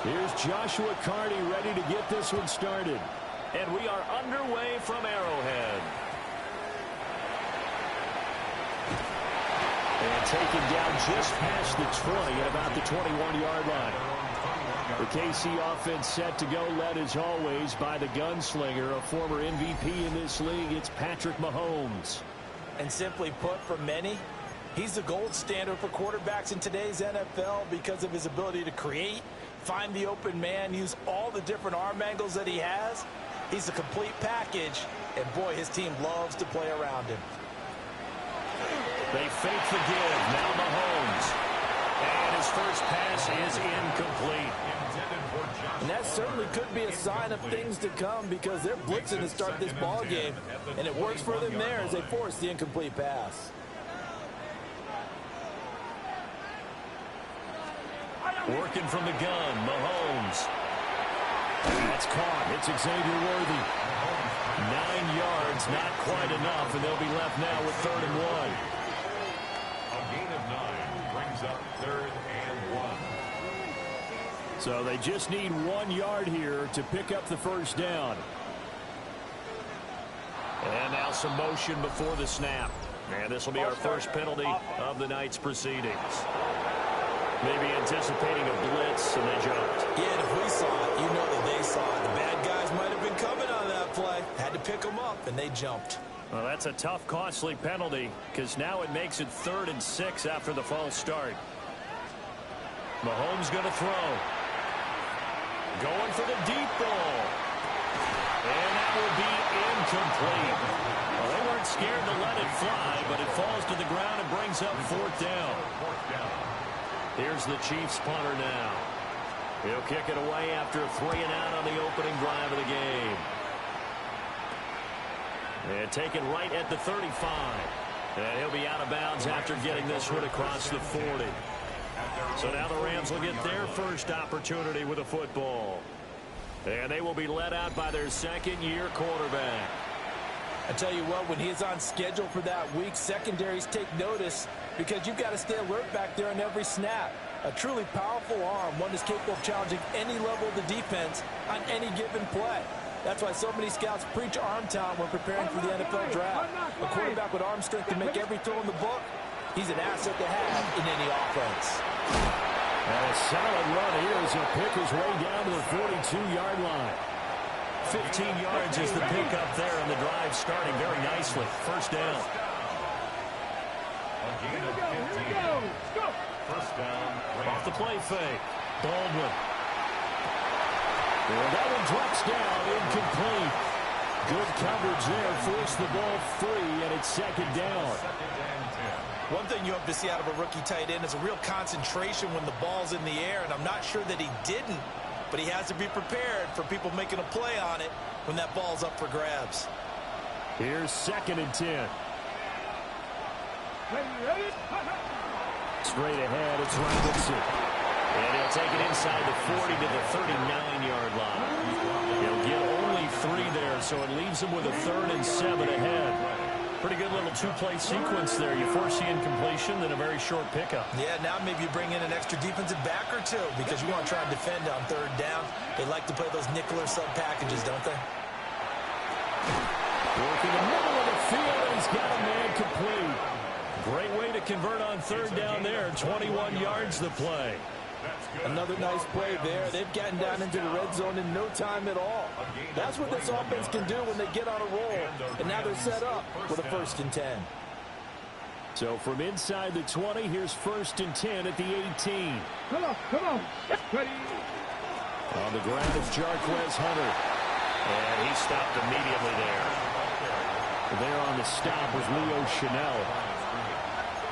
Here's Joshua Carney ready to get this one started. And we are underway from Arrowhead. And taken down just past the 20 at about the 21-yard line. The KC offense set to go, led as always by the gunslinger, a former MVP in this league. It's Patrick Mahomes. And simply put, for many, he's the gold standard for quarterbacks in today's NFL because of his ability to create, find the open man, use all the different arm angles that he has. He's a complete package, and boy, his team loves to play around him. They fake the give. Now Mahomes. And his first pass is incomplete. And that certainly could be a sign of things to come because they're blitzing to start this ball game, and it works for them there as they force the incomplete pass. Working from the gun, Mahomes. That's caught. It's Xavier Worthy. 9 yards, not quite enough, and they'll be left now with 3rd and 1. A gain of 9 brings up 3rd and 1. So they just need 1 yard here to pick up the first down. And now some motion before the snap. And this will be our first penalty of the night's proceedings. Maybe anticipating a blitz, and they jumped. Yeah, and if we saw it, you know that they saw it. The bad guys might have been coming on that play. Had to pick them up, and they jumped. Well, that's a tough, costly penalty because now it makes it 3rd and 6 after the false start. Mahomes going to throw. Going for the deep ball. And that will be incomplete. Well, they weren't scared to let it fly, but it falls to the ground and brings up 4th down. Here's the Chiefs punter now. He'll kick it away after a 3 and out on the opening drive of the game. And taken right at the 35. And he'll be out of bounds after getting this one across the 40. So now the Rams will get their first opportunity with a football. And they will be led out by their second-year quarterback. I tell you what, when he's on schedule for that week, secondaries take notice because you've got to stay alert back there on every snap. A truly powerful arm, one that's capable of challenging any level of the defense on any given play. That's why so many scouts preach arm talent when preparing for the NFL draft. A quarterback with arm strength to make every throw in the book, he's an asset to have in any offense. And a solid run here as he'll pick his way down to the 42-yard line. 15 yards is the pickup there, and the drive starting very nicely. First down. A gain of 15. First down. Off the play fake. Baldwin. And that one drops down, incomplete. Good coverage there, forced the ball free, and it's 2nd down. One thing you have to see out of a rookie tight end is a real concentration when the ball's in the air, and I'm not sure that he didn't, but he has to be prepared for people making a play on it when that ball's up for grabs. Here's 2nd and 10. Straight ahead, it's Robinson. And he'll take it inside the 40 to the 39-yard line. He'll get only 3 there, so it leaves him with a 3rd and 7 ahead. Pretty good little 2-play sequence there. You force the incompletion, then a very short pickup. Yeah, now maybe you bring in an extra defensive back or two because you want to try and defend on 3rd down. They like to play those nickel or sub packages, don't they? Working the middle of the field, and he's got a man complete. Great way to convert on 3rd down there. 21 yards the play. Another nice play there. They've gotten down into the red zone in no time at all. That's what this offense can do when they get on a roll. And now they're set up with a 1st and 10. So from inside the 20, here's 1st and 10 at the 18. Come on. Ready. On the ground is Jarquez Hunter. And he stopped immediately there. There on the stop was Leo Chanel.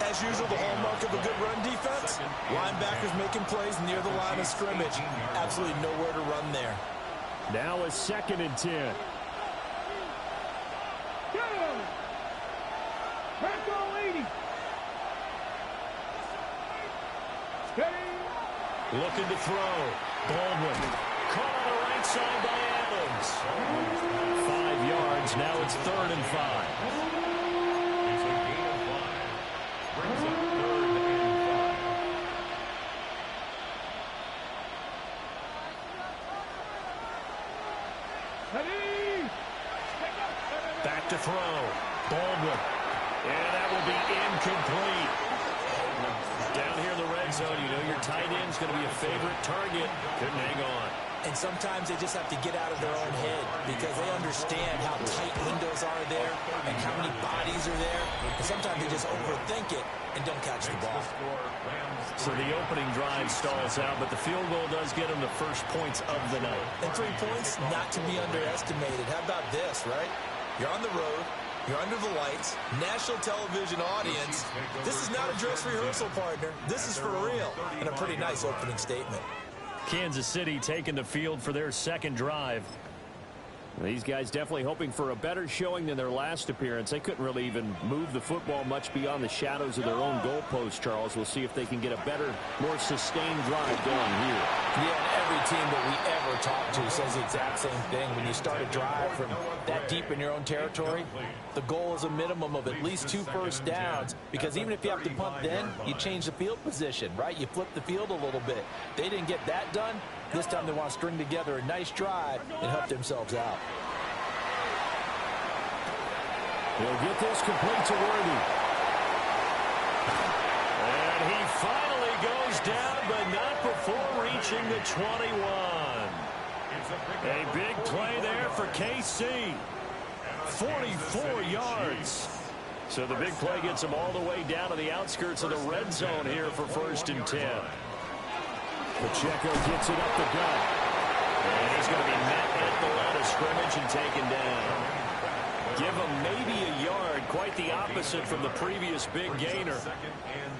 As usual, the hallmark of a good run defense, linebackers making plays near the line of scrimmage. Absolutely nowhere to run there. Now a 2nd and 10. Looking to throw. Baldwin. Caught on the right side by Adams. 5 yards. Now it's 3rd and 5. It's a gain of 5. Brings up 3rd and 5. to throw. Baldwin. And that will be incomplete. Down here in the red zone, you know your tight end's going to be a favorite target. Couldn't hang on. And sometimes they just have to get out of their own head because they understand how tight windows are there and how many bodies are there. And sometimes they just overthink it and don't catch the ball. So the opening drive stalls out, but the field goal does get them the first points of the night. And 3 points, not to be underestimated. How about this, right? You're on the road. You're under the lights. National television audience. This is not a dress rehearsal, partner. This is for real. And a pretty nice opening statement. Kansas City taking the field for their second drive. These guys definitely hoping for a better showing than their last appearance. They couldn't really even move the football much beyond the shadows of their own goalpost, Charles. We'll see if they can get a better, more sustained drive going here. Yeah, and every team that we ever talk to says the exact same thing. When you start a drive from that deep in your own territory, the goal is a minimum of at least 2 first downs, because even if you have to punt then, you change the field position, right? You flip the field a little bit. They didn't get that done. This time they want to string together a nice drive and help themselves out. He'll get this complete to Worthy. And he finally goes down, but not before reaching the 21. A big play there for KC. 44 yards. So the big play gets him all the way down to the outskirts of the red zone here for 1st and 10. Pacheco gets it up the gut. And he's going to be met at the line of scrimmage and taken down. Give him maybe a yard. Quite the opposite from the previous big gainer.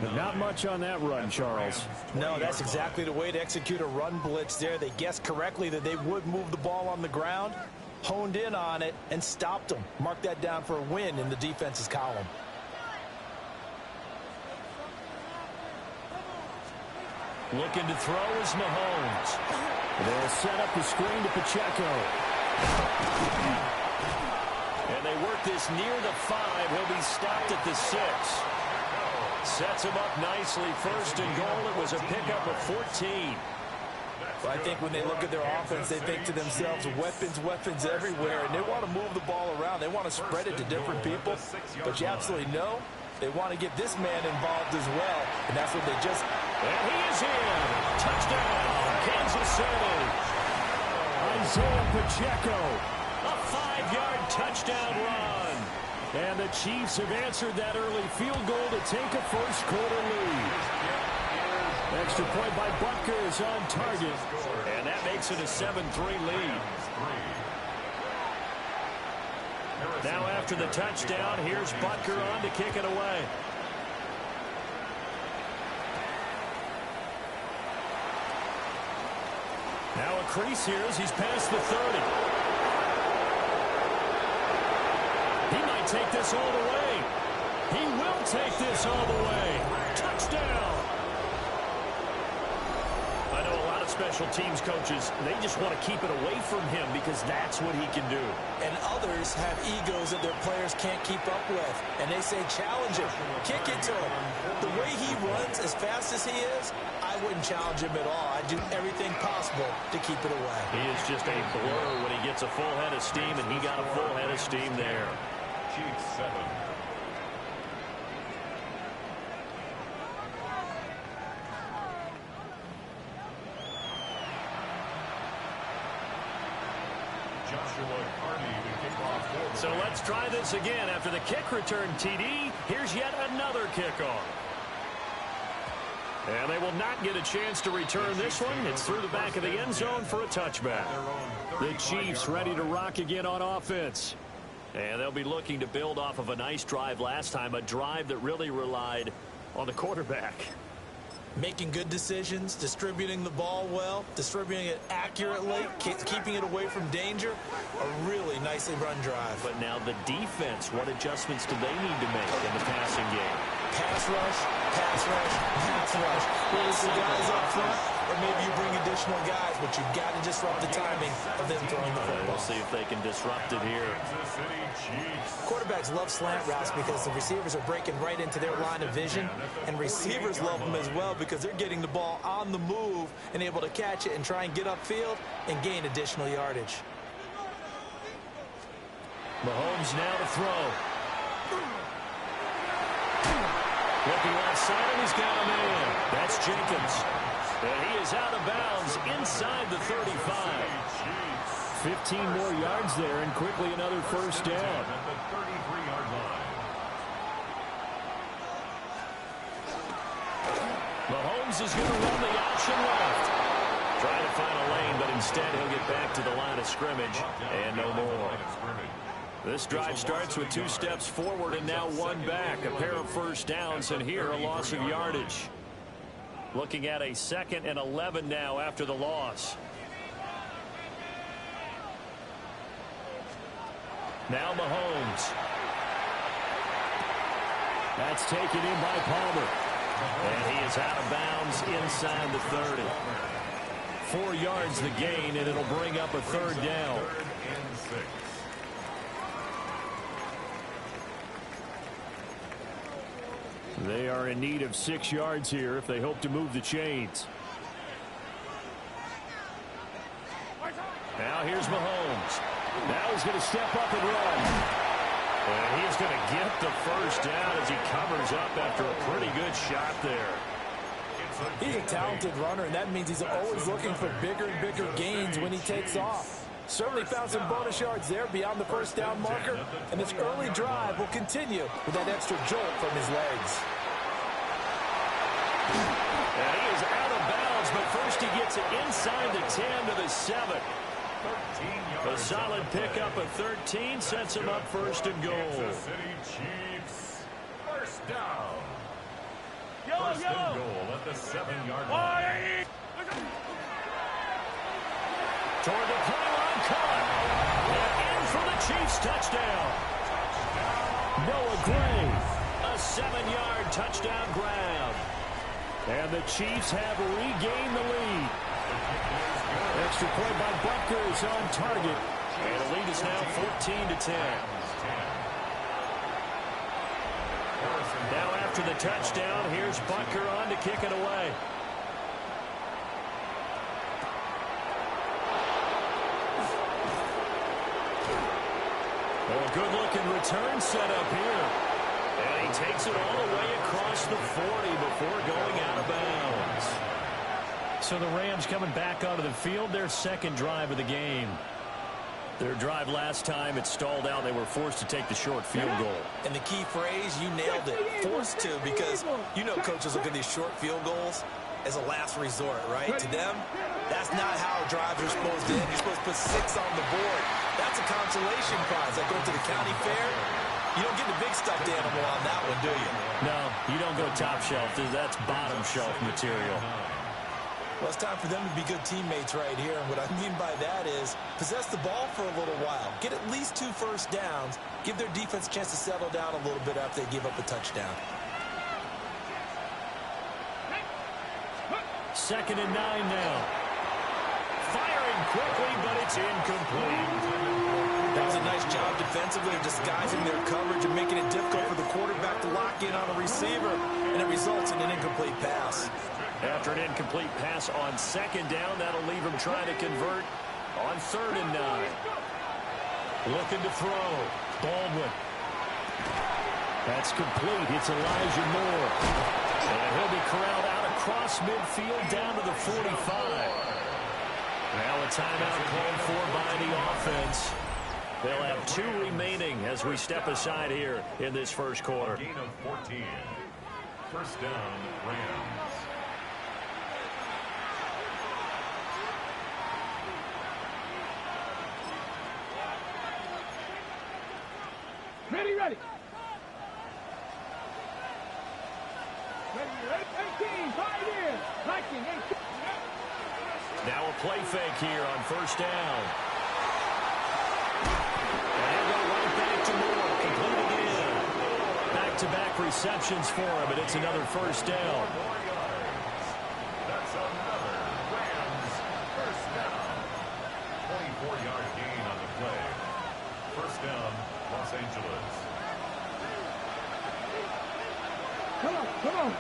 But not much on that run, Charles. No, that's exactly the way to execute a run blitz there. They guessed correctly that they would move the ball on the ground, honed in on it, and stopped them. Mark that down for a win in the defense's column. Looking to throw is Mahomes. They'll set up the screen to Pacheco. And they work this near the 5. He'll be stopped at the 6. Sets him up nicely. 1st and goal. It was a pickup of 14. Well, I think when they look at their offense, they think to themselves, weapons, weapons everywhere, and they want to move the ball around. They want to spread it to different people. But you absolutely know they want to get this man involved as well, and that's what they just... And he is in. Touchdown, Kansas City. Isaiah Pacheco. A 5-yard touchdown run. And the Chiefs have answered that early field goal to take a first-quarter lead. Extra point by Butker is on target. And that makes it a 7-3 lead. Now after the touchdown, here's Butker on to kick it away. Now a crease here as he's past the 30. He might take this all the way. He will take this all the way. Touchdown. I know a lot of special teams coaches, they just want to keep it away from him because that's what he can do. And others have egos that their players can't keep up with. And they say, challenge him. Kick it to him. The way he runs as fast as he is, I wouldn't challenge him at all. I'd do everything possible to keep it away. He is just a blur when he gets a full head of steam, and he got a full head of steam there. Chiefs 7. So let's try this again. After the kick return TD, here's yet another kickoff. And they will not get a chance to return this one. It's through the back of the end zone for a touchback. The Chiefs ready to rock again on offense. And they'll be looking to build off of a nice drive last time, a drive that really relied on the quarterback. Making good decisions, distributing the ball well, distributing it accurately, keeping it away from danger. A really nicely run drive. But now the defense, what adjustments do they need to make in the passing game? Pass rush, pass rush, pass rush. Whether it's the guys up front, or maybe you bring additional guys, but you've got to disrupt the timing of them throwing the football. We'll see if they can disrupt it here. Quarterbacks love slant routes because the receivers are breaking right into their line of vision, and receivers love them as well because they're getting the ball on the move and able to catch it and try and get upfield and gain additional yardage. Mahomes now to throw. Looking left side, and he's got a man. That's Jenkins. And he is out of bounds inside the 35. 15 more yards there, and quickly another first down. Mahomes is going to run the option left. Trying to find a lane, but instead he'll get back to the line of scrimmage, and no more. This drive starts with 2 steps forward and now 1 back. A pair of first downs, and here a loss of yardage. Looking at a 2nd and 11 now after the loss. Now Mahomes. That's taken in by Palmer. And he is out of bounds inside the 30. 4 yards the gain, and it'll bring up a 3rd down. They are in need of 6 yards here if they hope to move the chains. Now here's Mahomes. Now he's going to step up and run. And he's going to get the first down as he covers up after a pretty good shot there. He's a talented runner, and that means he's always looking for bigger and bigger gains when he takes off. Certainly found some bonus yards there beyond the first down marker, and this early drive will continue with that extra jolt from his legs. And he is out of bounds, but first he gets it inside the 10 to the 7. A solid pickup of 13 sets him up 1st and goal. Kansas City Chiefs, first down. First and goal at the 7-yard line. Toward the pylon, caught. And in for the Chiefs touchdown. Noah Gray, a 7-yard touchdown grab. And the Chiefs have regained the lead. Extra point by Butker is on target. And the lead is now 14-10. Now after the touchdown, here's Butker on to kick it away. Well, a good-looking return set up here. And he takes it all the way across the 40 before going out of bounds. So the Rams coming back onto the field, their 2nd drive of the game. Their drive last time, it stalled out. They were forced to take the short field goal. And the key phrase, you nailed it, forced to, because you know coaches look at these short field goals as a last resort, right? To them, that's not how drives are supposed to end. You're supposed to put 6 on the board. That's a consolation prize. Like going to the county fair, you don't get the big stuffed animal on that one, do you? No, you don't go top shelf. That's bottom shelf material. Well, it's time for them to be good teammates right here. And what I mean by that is possess the ball for a little while. Get at least 2 first downs. Give their defense a chance to settle down a little bit after they give up a touchdown. 2nd and 9 now. Firing quickly, but it's incomplete. That was a nice job defensively of disguising their coverage and making it difficult for the quarterback to lock in on a receiver. And it results in an incomplete pass. After an incomplete pass on 2nd down, that'll leave him trying to convert on 3rd and 9. Looking to throw. Baldwin. That's complete. It's Elijah Moore. And he'll be corralled out across midfield down to the 45. Now a timeout called for by the offense. They'll have 2 remaining as we step aside here in this first quarter. A gain of 14. First down, Rams. Ready. Ready, 18, 5 years. Liking, 18. Now a play fake here on 1st down. And he'll go right back to Moore, completing it in. Back-to-back receptions for him, and it's another 1st down. That's another Rams first down. 24-yard gain on the play. First down, Los Angeles. Come on.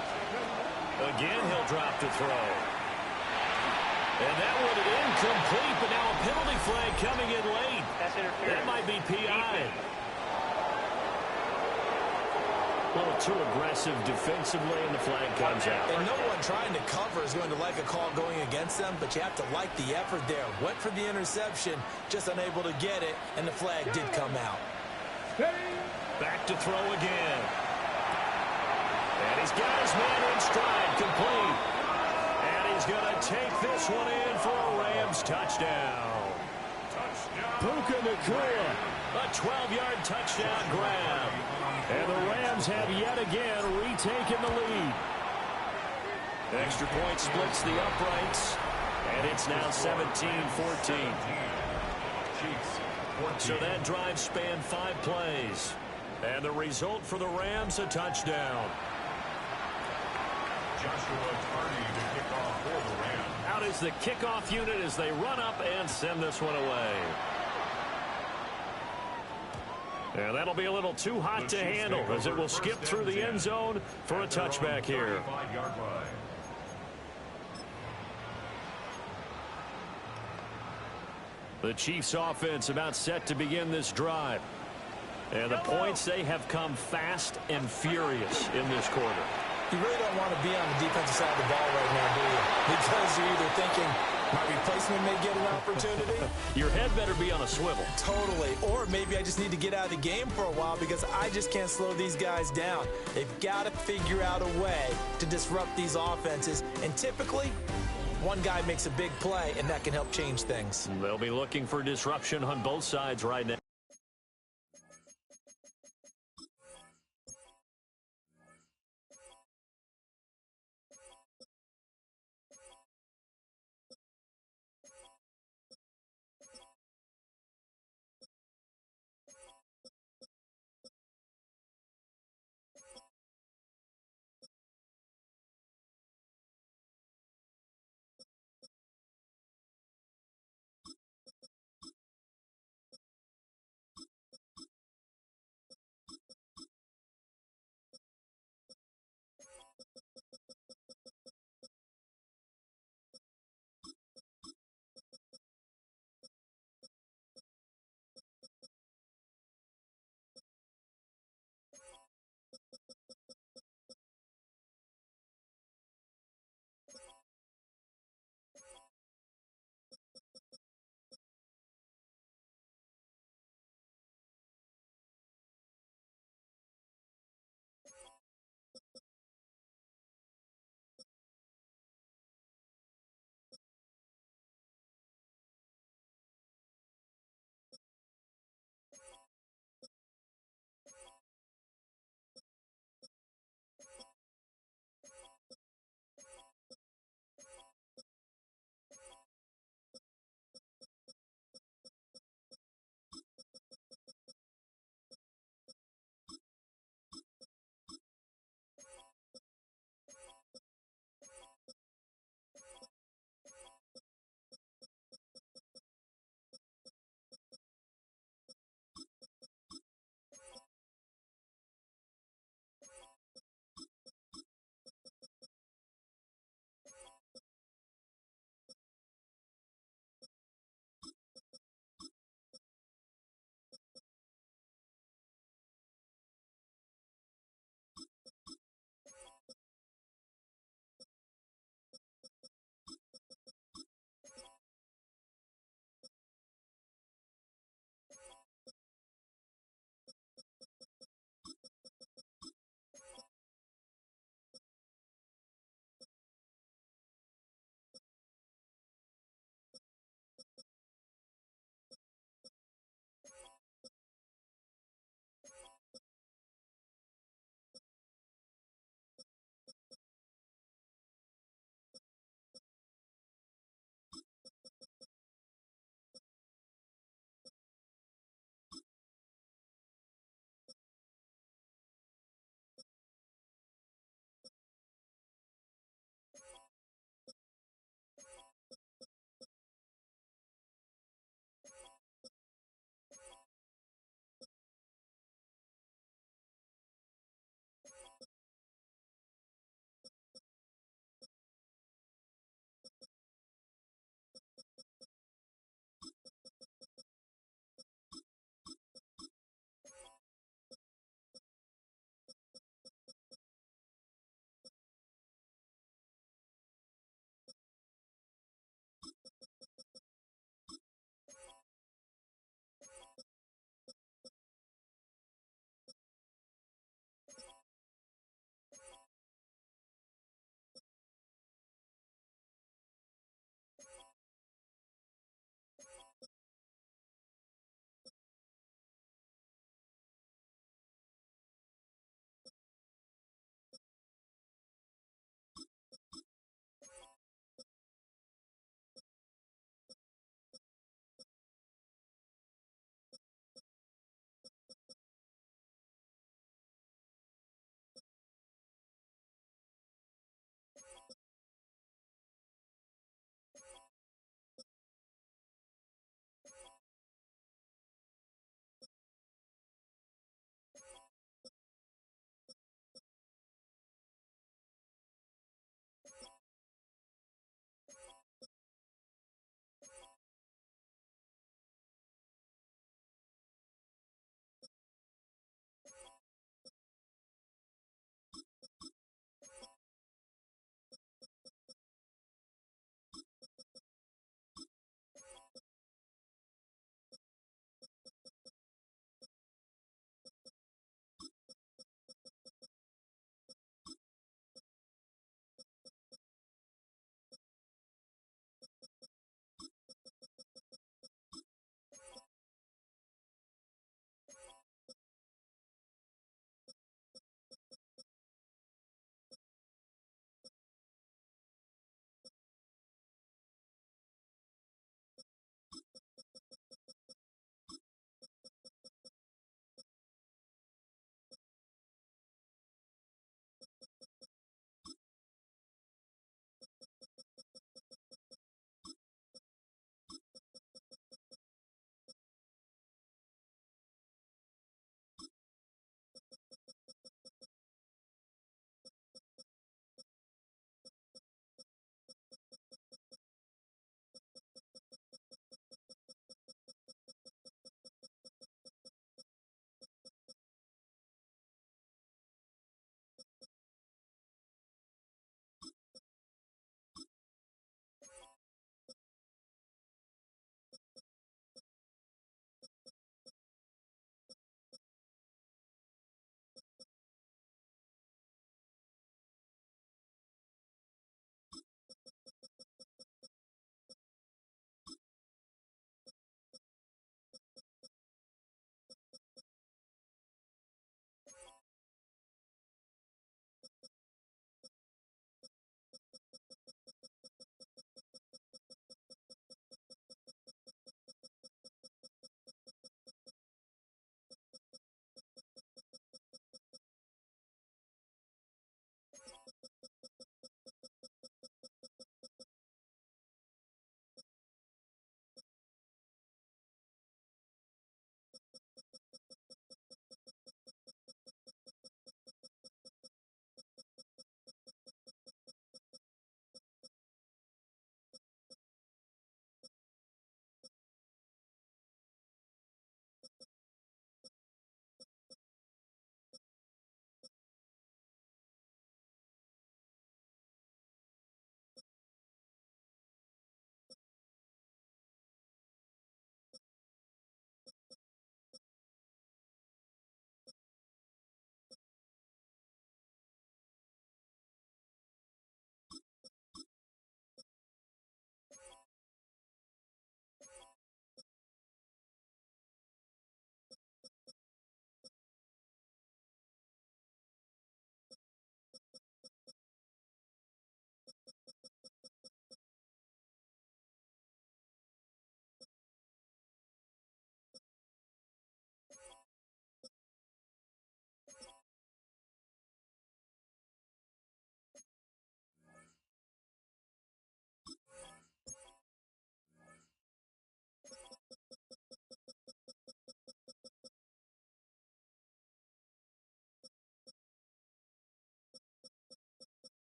Again, he'll drop to throw. And that one incomplete, but now a penalty flag coming in late. That's interference. That might be PI. A little too aggressive defensively, and the flag comes out. And no one trying to cover is going to like a call going against them, but you have to like the effort there. Went for the interception, just unable to get it, and the flag did come out. Back to throw again. And he's got his man in stride, complete. And he's going to take this one in for a Rams touchdown. Puka Nacua. A 12-yard touchdown grab. And the Rams have yet again retaken the lead. Extra point splits the uprights. And it's now 17-14. So that drive spanned 5 plays. And the result for the Rams, a touchdown. Joshua Tardy to kick off for the Rams. Out is the kickoff unit as they run up and send this one away. And that'll be a little too hot to handle as it will skip through the end zone for a touchback here. The Chiefs offense about set to begin this drive. And the points, they have come fast and furious in this quarter. You really don't want to be on the defensive side of the ball right now, do you? Because you're either thinking, my replacement may get an opportunity. Your head better be on a swivel. Totally. Or maybe I just need to get out of the game for a while because I just can't slow these guys down. They've got to figure out a way to disrupt these offenses. And typically, one guy makes a big play, and that can help change things. They'll be looking for disruption on both sides right now.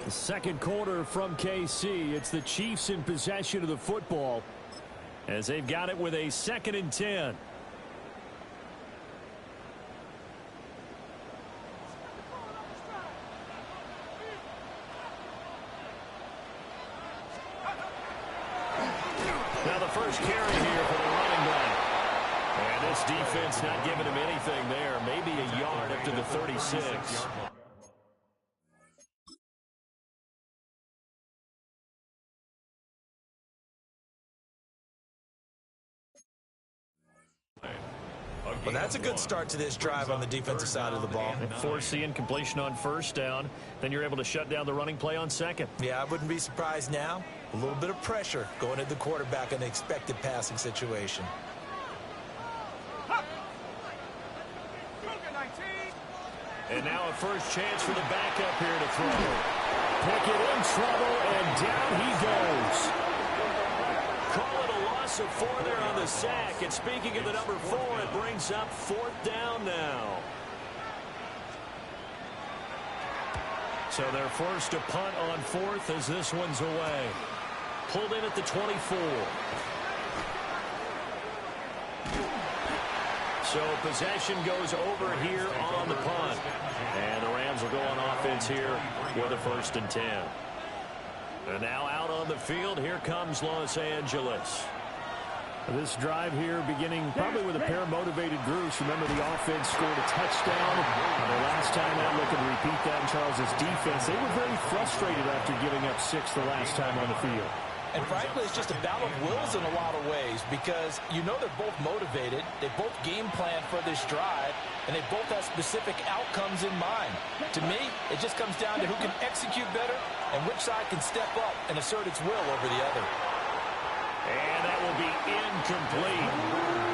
The second quarter from KC. It's the Chiefs in possession of the football as they've got it with a 2nd and 10. Now the first carry here for the running back. And this defense not giving him anything there. Maybe a yard up to the 36. Well, that's a good start to this drive on the defensive side of the ball. And force the incompletion on first down. Then you're able to shut down the running play on second. Yeah, I wouldn't be surprised now. A little bit of pressure going at the quarterback in the expected passing situation. And now a first chance for the backup here to throw. Pickett in trouble, and down he goes. Call it a loss of 4 there on the sack. And speaking of the number 4, it brings up 4th down now. So they're forced to punt on 4th as this one's away. Pulled in at the 24. So possession goes over here on the punt. And the Rams will go on offense here with a 1st and 10. And now out on the field, here comes Los Angeles. This drive here beginning probably with a pair of motivated groups. Remember, the offense scored a touchdown. The last time out, looking to repeat that in Charles' defense. They were very frustrated after giving up 6 the last time on the field. And frankly, it's just a battle of wills in a lot of ways because you know they're both motivated. They both game plan for this drive, and they both have specific outcomes in mind. To me, it just comes down to who can execute better and which side can step up and assert its will over the other. And that will be incomplete.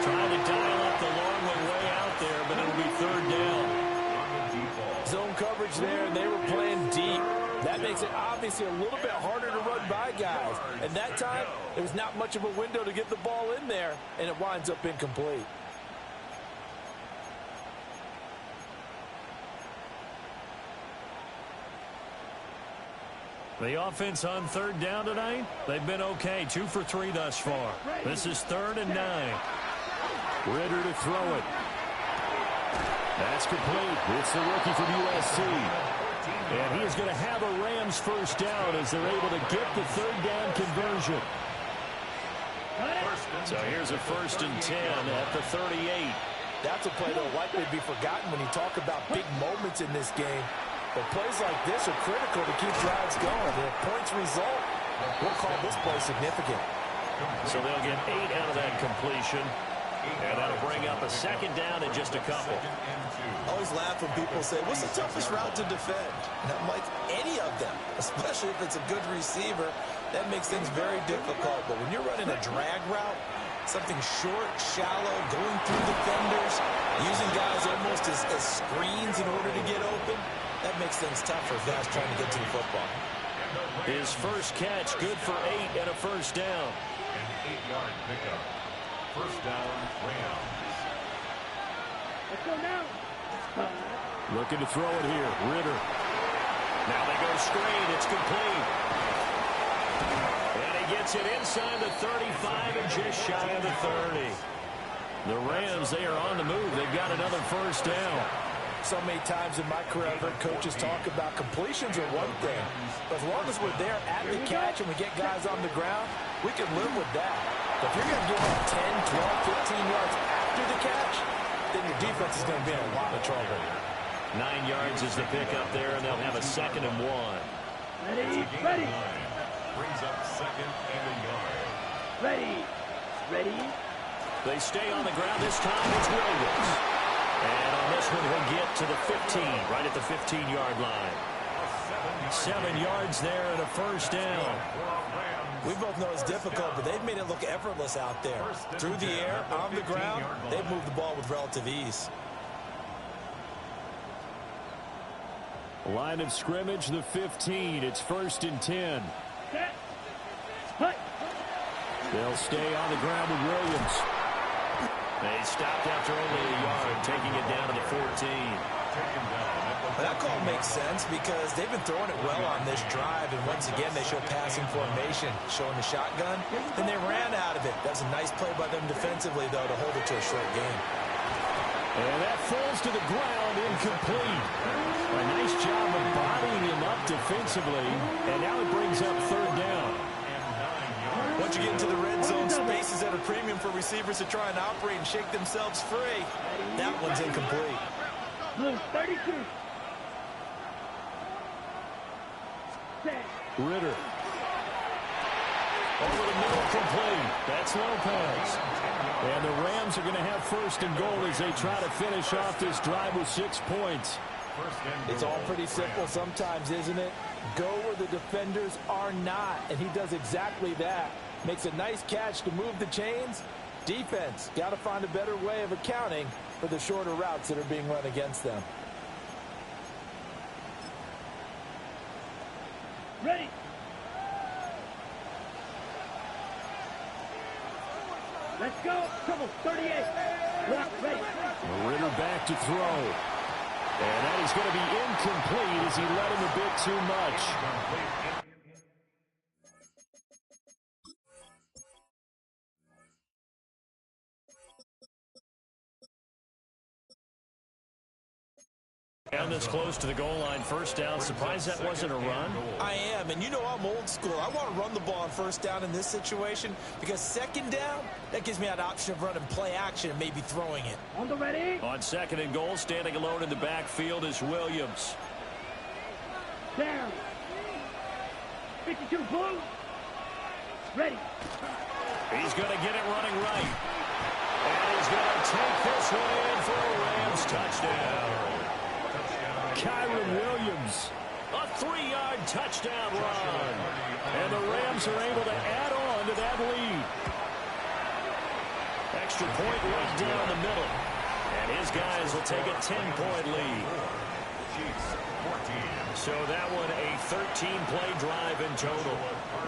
Trying to dial up the long one way out there, but it'll be 3rd down. Zone coverage there, and they were playing deep. That makes it obviously a little bit harder to run by guys. And that time, there was not much of a window to get the ball in there, and it winds up incomplete. The offense on 3rd down tonight, they've been okay. 2 for 3 thus far. This is 3rd and 9. Ritter to throw it. That's complete. It's the rookie from USC. And he is going to have a Rams 1st down as they're able to get the 3rd down conversion. So here's a 1st and 10 at the 38. That's a play that will likely be forgotten when you talk about big moments in this game. But plays like this are critical to keep drives going. And if points result, we'll call this play significant. So they'll get 8 out of that completion. And that'll bring up a 2nd down in just a couple. I always laugh when people say, what's the toughest route to defend? And I'm like, any of them, especially if it's a good receiver. That makes things very difficult. But when you're running a drag route, something short, shallow, going through defenders, using guys almost as screens in order to get open, that makes things tough for guys trying to get to the football. His first catch, good for 8 and a 1st down. An 8-yard pickup. 1st down, Rams. Let's go now. Looking to throw it here. Ritter. Now they go screen. It's complete. And he gets it inside the 35 and just shy of the 30. The Rams, they are on the move. They've got another 1st down. So many times in my career, I've heard coaches talk about completions are one thing. But as long as we're there at the catch and we get guys on the ground, we can live with that. But if you're going to give up 10, 12, 15 yards after the catch, then your defense is going to be in a lot of trouble. 9 yards is the pickup there, and they'll have a 2nd and 1. Ready, ready. Brings up 2nd and a yard. Ready, ready. They stay on the ground. This time it's Williams. And on this one, he'll get to the 15, right at the 15-yard line. 7 yards there and a 1st down. We both know it's difficult, but they've made it look effortless out there. Through the air, on the ground, they've moved the ball with relative ease. Line of scrimmage, the 15. It's 1st and 10. Set. Hut. They'll stay on the ground with Williams. They stopped after only a yard, taking it down to the 14. That call makes sense because they've been throwing it well on this drive, and once again they show passing formation, showing the shotgun, and they ran out of it. That was a nice play by them defensively, though, to hold it to a short game. And that falls to the ground, incomplete. A nice job of bodying him up defensively, and now it brings up third down. Once you get into the red zone, space is at a premium for receivers to try and operate and shake themselves free. That one's incomplete. Blue 32. Ritter. Over the middle, complete. That's Lopez. And the Rams are going to have first and goal as they try to finish off this drive with 6 points. It's all pretty simple sometimes, isn't it? Go where the defenders are not, and he does exactly that. Makes a nice catch to move the chains. Defense, got to find a better way of accounting for the shorter routes that are being run against them. Ready. Let's go. Trouble 38. Lock, ready. Ritter back to throw. And that is going to be incomplete as he led him a bit too much. Down this close to the goal line, first down. Surprised that wasn't a run? I am, and you know I'm old school. I want to run the ball on first down in this situation because second down, that gives me that option of running play action and maybe throwing it. On the ready. On second and goal, standing alone in the backfield is Williams. Down. 52 blue. Ready. He's going to get it running right. And he's going to take this one in for a Rams touchdown. Kyron Williams, a 3-yard touchdown run. And the Rams are able to add on to that lead. Extra point right down the middle. And his guys will take a 10-point lead. So that one a 13-play drive in total.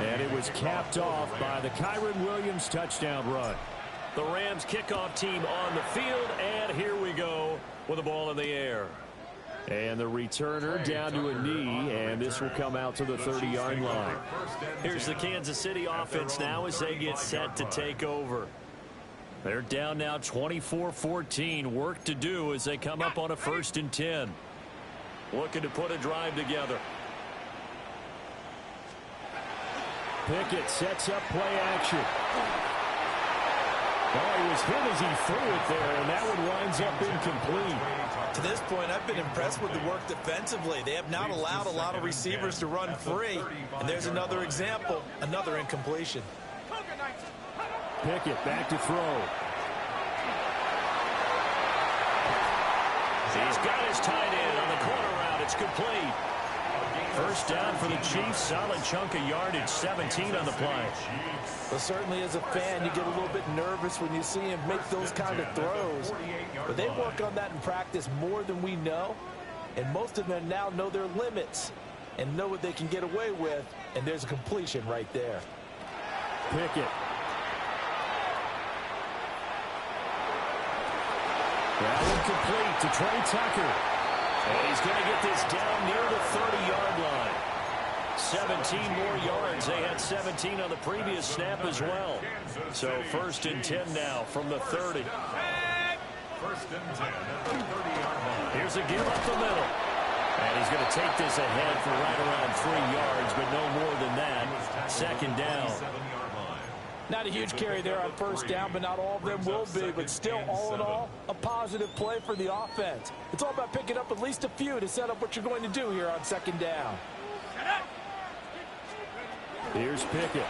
And it was capped off by the Kyron Williams touchdown run. The Rams kickoff team on the field, and here we go with the ball in the air. And the returner down to a knee, and this will come out to the 30-yard line. Here's the Kansas City offense now as they get set to take over. They're down now 24-14. Work to do as they come up on a 1st and 10. Looking to put a drive together. Pickett sets up play action. Oh, he was hit as he threw it there, and that one winds up incomplete. To this point, I've been impressed with the work defensively. They have not allowed a lot of receivers to run free. And there's another example, another incompletion. Pickett back to throw. He's got his tight end on the corner route. It's complete. First down for the Chiefs. Solid chunk of yardage, 17 on the play. Well, certainly as a fan, you get a little bit nervous when you see him make those kind of throws. But they work on that in practice more than we know. And most of them now know their limits and know what they can get away with. And there's a completion right there. Pickett. That one complete to Trey Tucker. And he's going to get this down near the 30-yard line. 17 more yards. They had 17 on the previous snap as well. So 1st and 10 now from the 30. 1st and 10 at the 30-yard line. Here's a give up the middle. And he's going to take this ahead for right around 3 yards, but no more than that. 2nd down. Not a huge carry there on first down, but not all of them will be. But still, all in all, a positive play for the offense. It's all about picking up at least a few to set up what you're going to do here on 2nd down. Here's Pickett.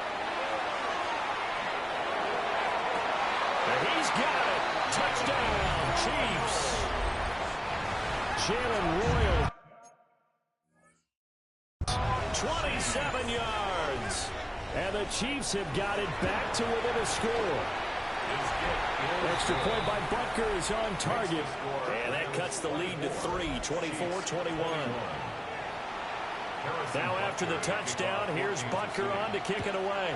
And he's got it. Touchdown, Chiefs. Jalen Royal. 27 yards. And the Chiefs have got it back to within a score. Extra point by Butker is on target. And that cuts the lead to 3, 24-21. Now after the touchdown, here's Butker on to kick it away.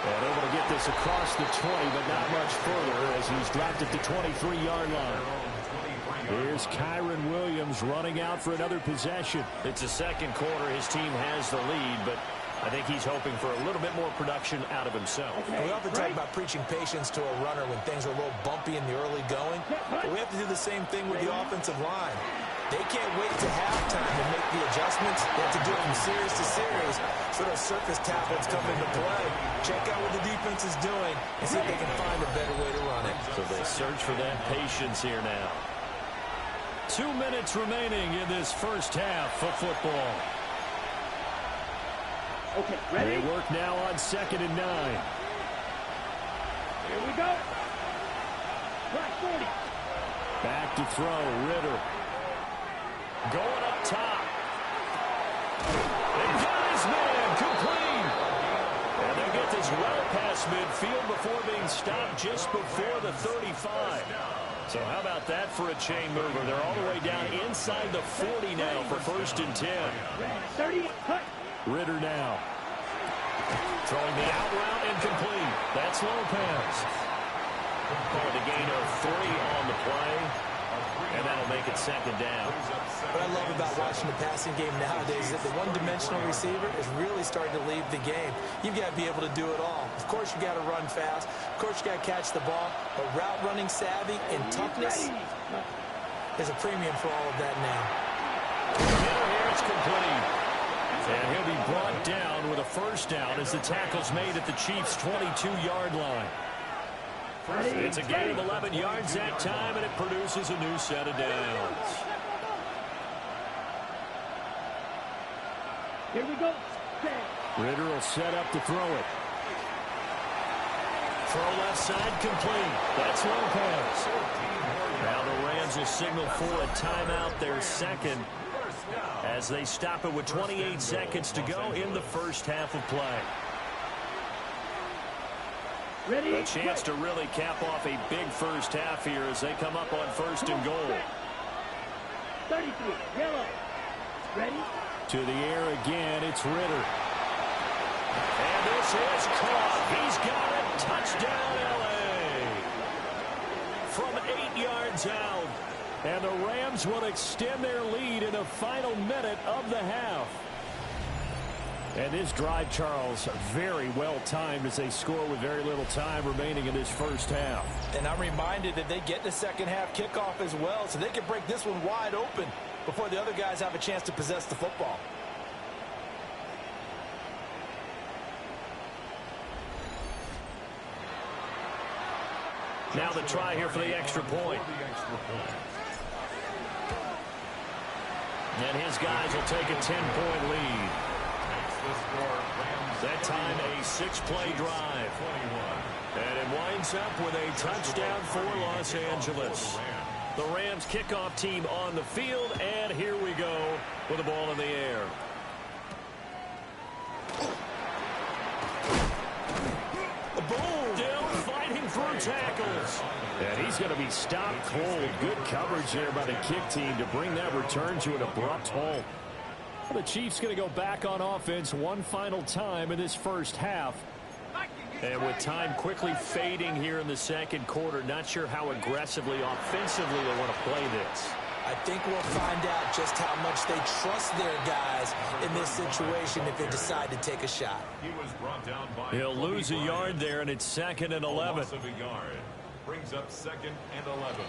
And able to get this across the 20, but not much further as he's dropped at the 23-yard line. Here's Kyron Williams running out for another possession. It's the second quarter. His team has the lead, but I think he's hoping for a little bit more production out of himself. We often talk about preaching patience to a runner when things are a little bumpy in the early going, but we have to do the same thing with the offensive line. They can't wait to halftime to make the adjustments. They have to do it from series to series, so those surface tablets come into play. Check out what the defense is doing and see if they can find a better way to run it. So they search for that patience here now. 2 minutes remaining in this first half of football. Okay, ready? They work now on 2nd and 9. Here we go. Right 40. Back to throw, Ritter. Going up top. They got his man complete. And they get this well past midfield before being stopped just before the 35. So how about that for a chain mover? They're all the way down inside the 40 now for 1st and 10. 30, cut. Ritter now. Throwing the out route incomplete. That's Lopez. Called a gain of 3 on the play. And that'll make it 2nd down. What I love about watching the passing game nowadays is that the one-dimensional receiver is really starting to leave the game. You've got to be able to do it all. Of course, you got to run fast. Of course, you got to catch the ball. But route running savvy and toughness is a premium for all of that now. Here it's complete. And he'll be brought down with a 1st down as the tackle's made at the Chiefs' 22-yard line. It's a gain of 11 yards that time, and it produces a new set of downs. Here we go. Ritter will set up to throw it. Throw left side complete. That's Lopez. Now the Rams will signal for a timeout, their 2nd, as they stop it with 28 seconds to go in the first half of play. Ready? A chance to really cap off a big first half here as they come up on 1st and goal. 33, yellow. Ready? To the air again, it's Ritter. And this is caught. He's got it. Touchdown, L.A. From 8 yards out. And the Rams will extend their lead in the final minute of the half. And this drive, Charles, very well timed as they score with very little time remaining in this first half. And I'm reminded that they get the second half kickoff as well, so they can break this one wide open before the other guys have a chance to possess the football. Now the try here for the extra point. And his guys will take a 10-point lead. That time a 6-play drive. And it winds up with a touchdown for Los Angeles. The Rams kickoff team on the field, and here we go with the ball in the air. Boom! Still fighting through tackles. And he's going to be stopped cold. Good coverage there by the kick team to bring that return to an abrupt halt. The Chiefs going to go back on offense one final time in this first half. And with time quickly fading here in the second quarter, not sure how aggressively, offensively they want to play this. I think we'll find out just how much they trust their guys in this situation if they decide to take a shot. He'll lose a yard there, and it's 2nd and 11. Brings up 2nd and 11.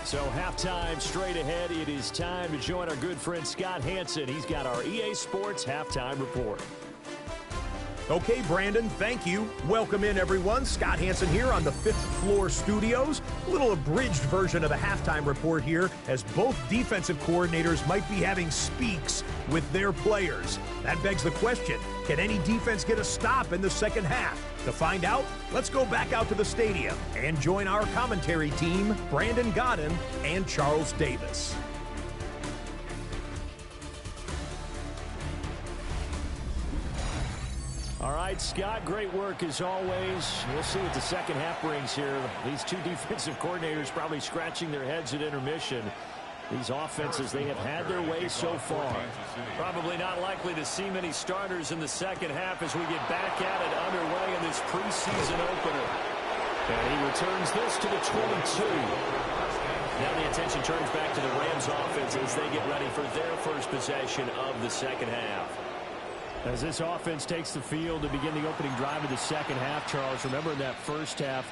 So halftime straight ahead. It is time to join our good friend Scott Hanson. He's got our EA Sports halftime report. Okay, Brandon, thank you. Welcome in, everyone. Scott Hanson here on the 5th floor studios. A little abridged version of the halftime report here, as both defensive coordinators might be having speaks with their players. That begs the question, can any defense get a stop in the second half? To find out, let's go back out to the stadium and join our commentary team, Brandon Godden and Charles Davis. All right, Scott, great work as always. We'll see what the second half brings here. These two defensive coordinators probably scratching their heads at intermission. These offenses, they have had their way so far. Probably not likely to see many starters in the second half as we get back at it underway in this preseason opener. And he returns this to the 22. Now the attention turns back to the Rams offense as they get ready for their first possession of the second half. As this offense takes the field to begin the opening drive of the second half, Charles, remember in that first half,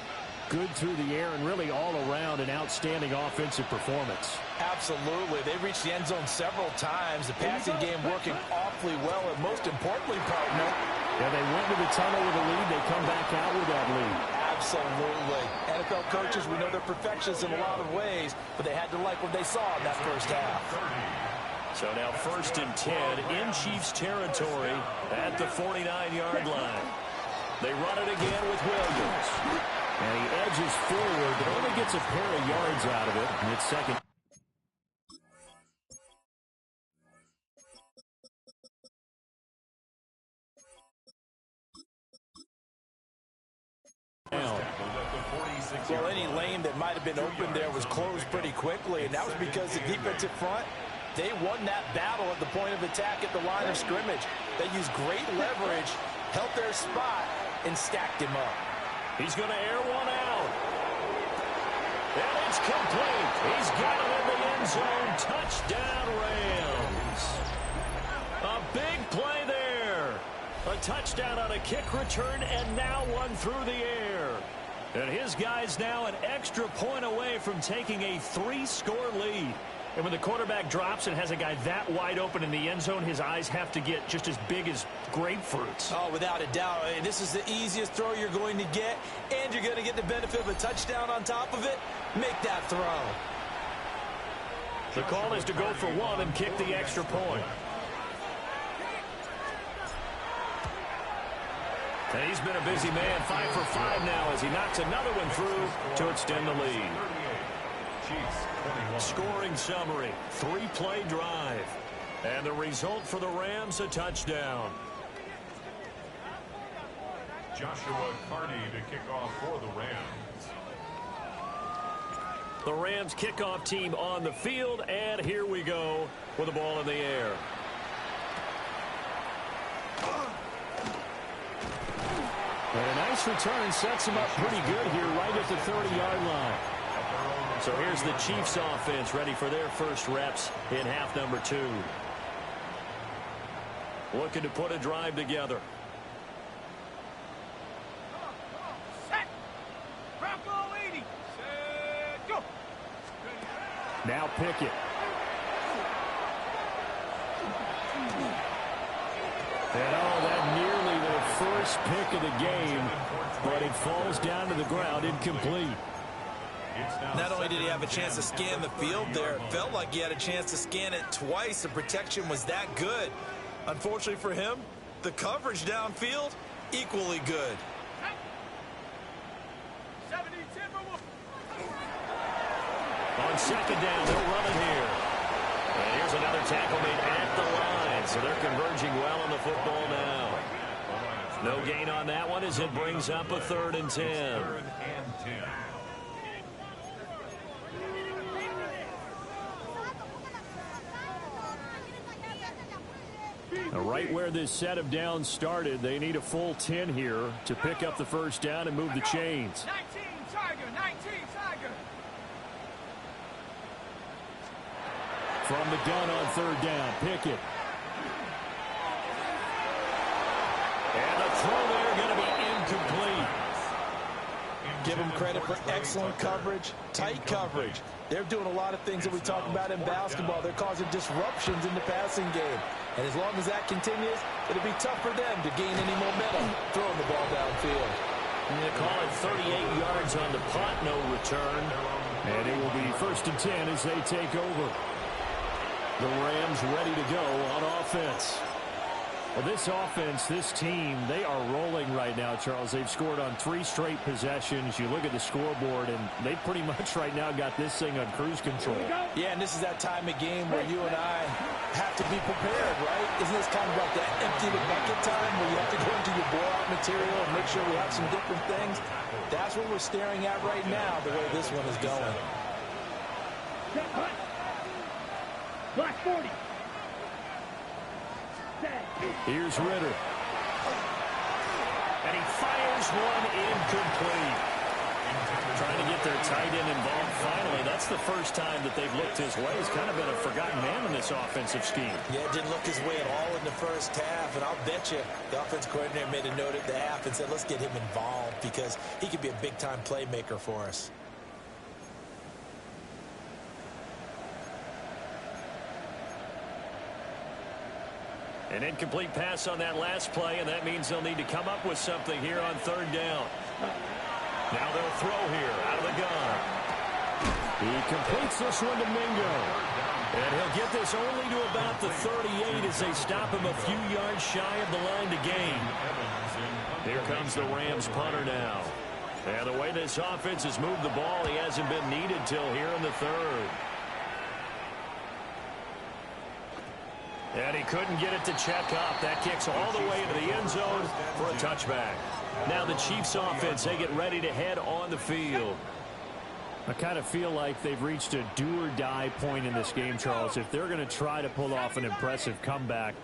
good through the air and really all around an outstanding offensive performance. Absolutely. They reached the end zone several times. The passing game working awfully well, and most importantly, partner. Yeah, they went to the tunnel with a lead. They come back out with that lead. Absolutely. NFL coaches, we know they're perfectionists in a lot of ways, but they had to like what they saw in that first half. So now 1st and 10 in Chiefs territory at the 49-yard line. They run it again with Williams. And he edges forward, but only gets a pair of yards out of it. And it's second. Well, any lane that might have been open there was closed pretty quickly, and that was because the defensive front, they won that battle at the point of attack at the line of scrimmage. They used great leverage, held their spot, and stacked him up. He's going to air one out. And it's complete. He's got it in the end zone. Touchdown, Rams. A big play there. A touchdown on a kick return, and now one through the air. And his guy's now an extra point away from taking a 3-score lead. And when the quarterback drops and has a guy that wide open in the end zone, his eyes have to get just as big as grapefruits. Oh, without a doubt. This is the easiest throw you're going to get, and you're going to get the benefit of a touchdown on top of it. Make that throw. The call is to go for one and kick the extra point. And he's been a busy man, 5 for 5 now as he knocks another one through to extend the lead. Scoring summary, 3-play drive. And the result for the Rams, a touchdown. Joshua Carney to kick off for the Rams. The Rams kickoff team on the field, and here we go with the ball in the air. And a nice return sets him up pretty good here right at the 30-yard line. So here's the Chiefs offense ready for their first reps in half number 2. Looking to put a drive together. Set. Bronco 80. Set. Go. Now Pickett. And that nearly their first pick of the game, but it falls down to the ground incomplete. Not only did he have a chance to scan the field there, it felt like he had a chance to scan it twice. The protection was that good. Unfortunately for him, the coverage downfield, equally good. On second down, they'll run it here. And here's another tackle made at the line. So they're converging well on the football now. No gain on that one as it brings up a 3rd and 10. Right where this set of downs started, they need a full 10 here to pick up the first down and move the chains. 19 Tiger, 19 Tiger. From the gun on 3rd down, Pickett. And the throw there going to be incomplete. Give them credit for excellent coverage, tight coverage. They're doing a lot of things that we talk about in basketball. They're causing disruptions in the passing game. And as long as that continues, it'll be tough for them to gain any momentum throwing the ball downfield. And they call it 38 yards on the punt, no return. And it will be 1st and 10 as they take over. The Rams ready to go on offense. Well, this offense, this team, they are rolling right now, Charles. They've scored on 3 straight possessions. You look at the scoreboard, and they pretty much right now got this thing on cruise control. Yeah, and this is that time of game where you and I have to be prepared, right? Isn't this kind of like that empty the bucket time where you have to go into your blowout material and make sure we have some different things? That's what we're staring at right now, the way this one is going. Black 40. Here's Ritter. And he fires one incomplete. Trying to get their tight end involved finally. That's the first time that they've looked his way. He's kind of been a forgotten man in this offensive scheme. Yeah, it didn't look his way at all in the first half. And I'll bet you the offense coordinator made a note at the half and said, let's get him involved because he could be a big-time playmaker for us. An incomplete pass on that last play, and that means they'll need to come up with something here on third down. Now they'll throw here out of the gun. He completes this one to Mingo. And he'll get this only to about the 38 as they stop him a few yards shy of the line to gain. Here comes the Rams punter now. And the way this offense has moved the ball, he hasn't been needed till here in the third. And he couldn't get it to check up. That kicks all the way into the end zone for a touchback. Now the Chiefs offense, they get ready to head on the field. I kind of feel like they've reached a do-or-die point in this game, Charles. If they're going to try to pull off an impressive comeback,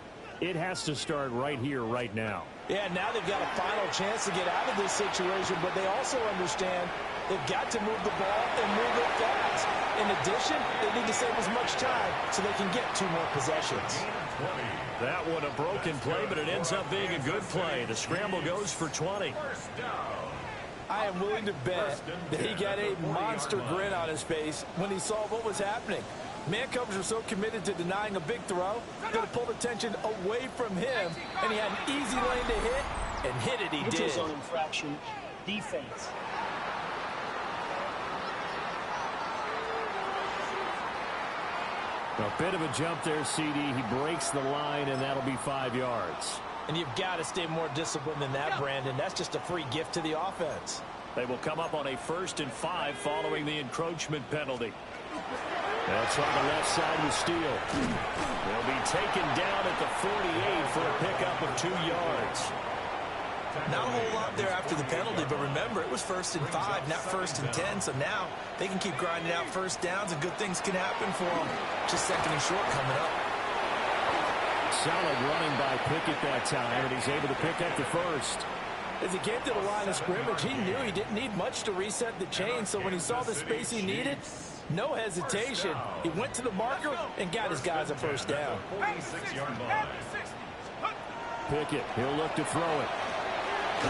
it has to start right here, right now. Yeah, now they've got a final chance to get out of this situation, but they also understand they've got to move the ball and move it fast. In addition, they need to save as much time so they can get 2 more possessions. That one a broken play, but it ends up being a good play. The scramble goes for 20. I am willing to bet that he got a monster grin on his face when he saw what was happening. Man-coverage were so committed to denying a big throw that it pulled attention away from him, and he had an easy lane to hit, and hit it he did. Neutral zone infraction, defense. A bit of a jump there, CD. He breaks the line, and that'll be 5 yards. And you've got to stay more disciplined than that, Brandon. That's just a free gift to the offense. They will come up on a 1st and 5 following the encroachment penalty. That's on the left side with Steele. They'll be taken down at the 48 for a pickup of 2 yards. Not a whole lot there after the penalty, but remember, it was 1st and 5, not 1st and 10, so now they can keep grinding out first downs and good things can happen for them. Just 2nd and short coming up. Solid running by Pickett that time, and he's able to pick up the 1st. As he came to the line of scrimmage, he knew he didn't need much to reset the chain, so when he saw the space he needed, no hesitation. He went to the marker and got his guys a 1st down. 46-yard line. Pickett, he'll look to throw it. And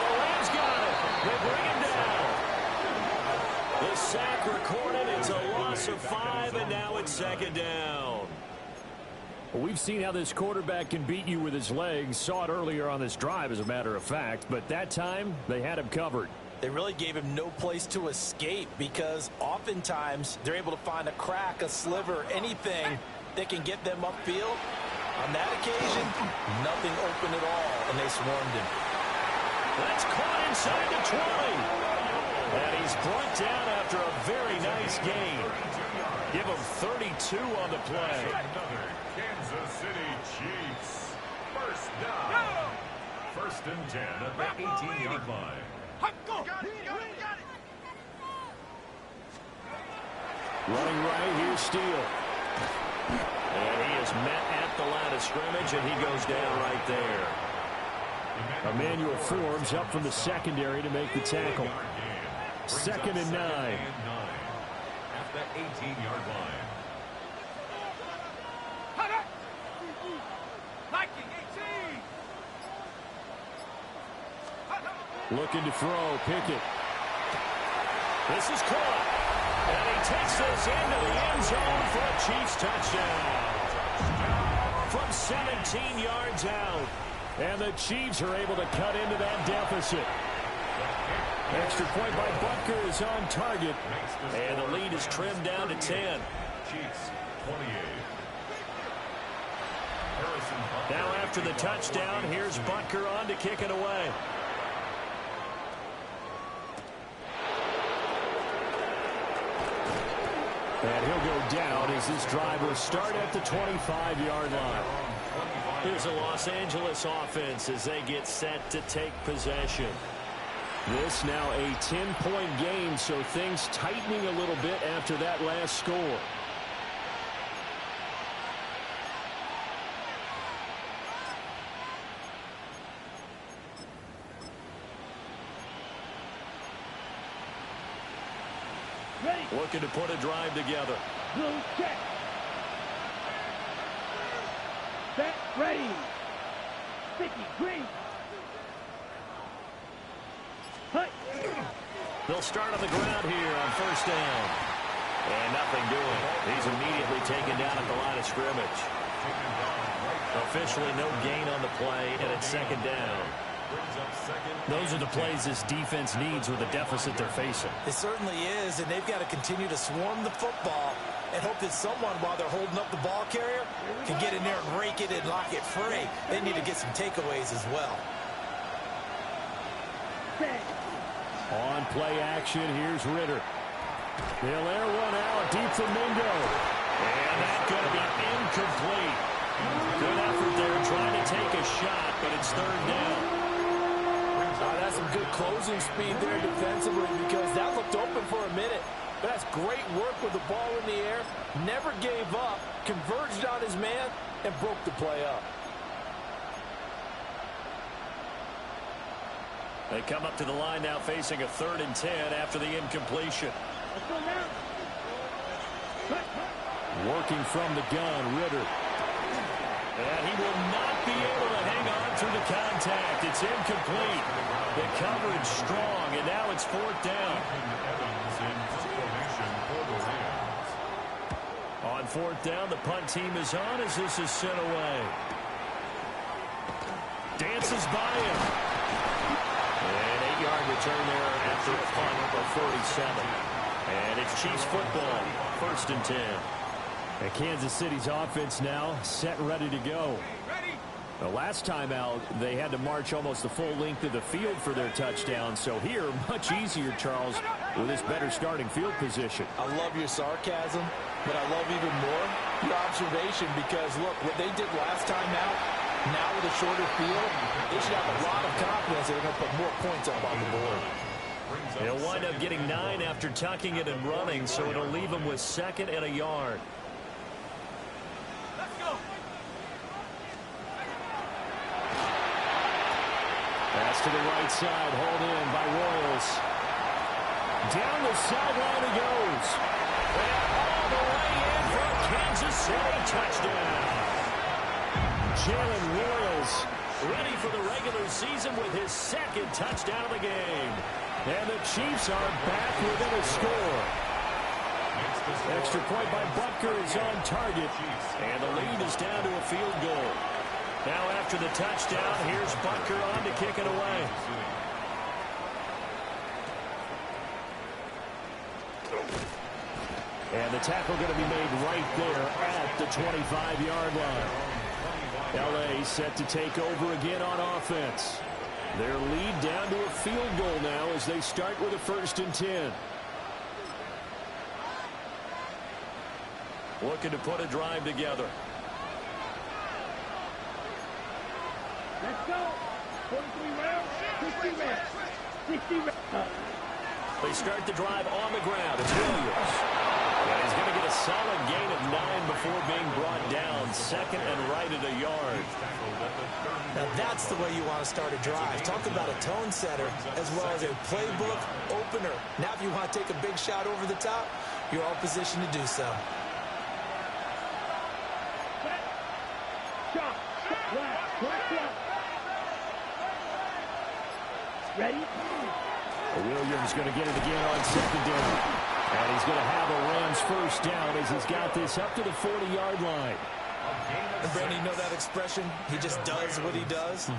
the Rams got it. They bring him down. The sack recorded. It's a loss of 5, and now it's 2nd down. Well, we've seen how this quarterback can beat you with his legs. Saw it earlier on this drive, as a matter of fact. But that time, they had him covered. They really gave him no place to escape because oftentimes they're able to find a crack, a sliver, anything that can get them upfield. On that occasion, nothing open at all, and they swarmed him. That's caught inside the 20. And he's brought down after a very nice gain. Give him 32 on the play. Another Kansas City Chiefs. 1st down. 1st and 10 at the 18-yard line. Running right, here's Steele. And he is met at the line of scrimmage, and he goes down right there. Emmanuel Forbes up from the secondary to make the tackle. 2nd and 9. At the 18-yard line. Looking to throw, Pickett. This is caught. And he takes this into the end zone for a Chiefs touchdown. From 17 yards out. And the Chiefs are able to cut into that deficit. Extra point by Butker is on target. And the lead is trimmed down to 10. Chiefs 28. Now after the touchdown, here's Butker on to kick it away. And he'll go down as this drive will start at the 25-yard line. Here's the Los Angeles offense as they get set to take possession. This now a 10-point game, so things tightening a little bit after that last score. Looking to put a drive together. Blue check. Set, ready. Sticky, green. Hut. They'll start on the ground here on first down. And nothing doing. He's immediately taken down at the line of scrimmage. Officially no gain on the play, and it's second down. Those are the plays this defense needs with the deficit they're facing. It certainly is, and they've got to continue to swarm the football and hope that someone, while they're holding up the ball carrier, can get in there and rake it and lock it free. They need to get some takeaways as well. On play action, here's Ritter. They'll air one out deep for Mingo. And that's going to be incomplete. Good effort there trying to take a shot, but it's third down. That's some good closing speed there defensively, because that looked open for a minute. But that's great work with the ball in the air. Never gave up, converged on his man, and broke the play up. They come up to the line now facing a 3rd and 10 after the incompletion. Let's go now. Working from the gun, Ritter. And he will not be able to hang on through the contact. It's incomplete. The coverage strong, and now it's 4th down. On 4th down, the punt team is on as this is sent away. Dances by him. An 8-yard return there after a punt of 47. And it's Chiefs football, 1st and 10. And Kansas City's offense now set and ready to go. The last time out, they had to march almost the full length of the field for their touchdown. So here, much easier, Charles, with this better starting field position. I love your sarcasm, but I love even more your observation, because, look, what they did last time out, now with a shorter field, they should have a lot of confidence that they're going to put more points up on the board. He'll wind up getting 9 after tucking it and running, so it'll leave him with 2nd and a yard. Pass to the right side, hauled in by Royals. Down the sideline he goes. And all the way in for a Kansas City touchdown. Jalen Royals ready for the regular season with his 2nd touchdown of the game. And the Chiefs are back within a score. Extra point by Butker is on target. And the lead is down to a field goal. Now after the touchdown, here's Butker on to kick it away. And the tackle going to be made right there at the 25-yard line. L.A. set to take over again on offense. Their lead down to a field goal now as they start with a 1st and 10. Looking to put a drive together. Let's go. 43 rounds, 60 rounds, 60 rounds. They start the drive on the ground. It's Williams. And he's going to get a solid gain of 9 before being brought down. 2nd and right at a yard. Now that's the way you want to start a drive. Talk about a tone setter as well as a playbook opener. Now if you want to take a big shot over the top, you're all positioned to do so. Ready? Williams going to get it again on 2nd down. And he's going to have a Rams 1st down as he's got this up to the 40-yard line. And Brandon, you know that expression? He just does what he does.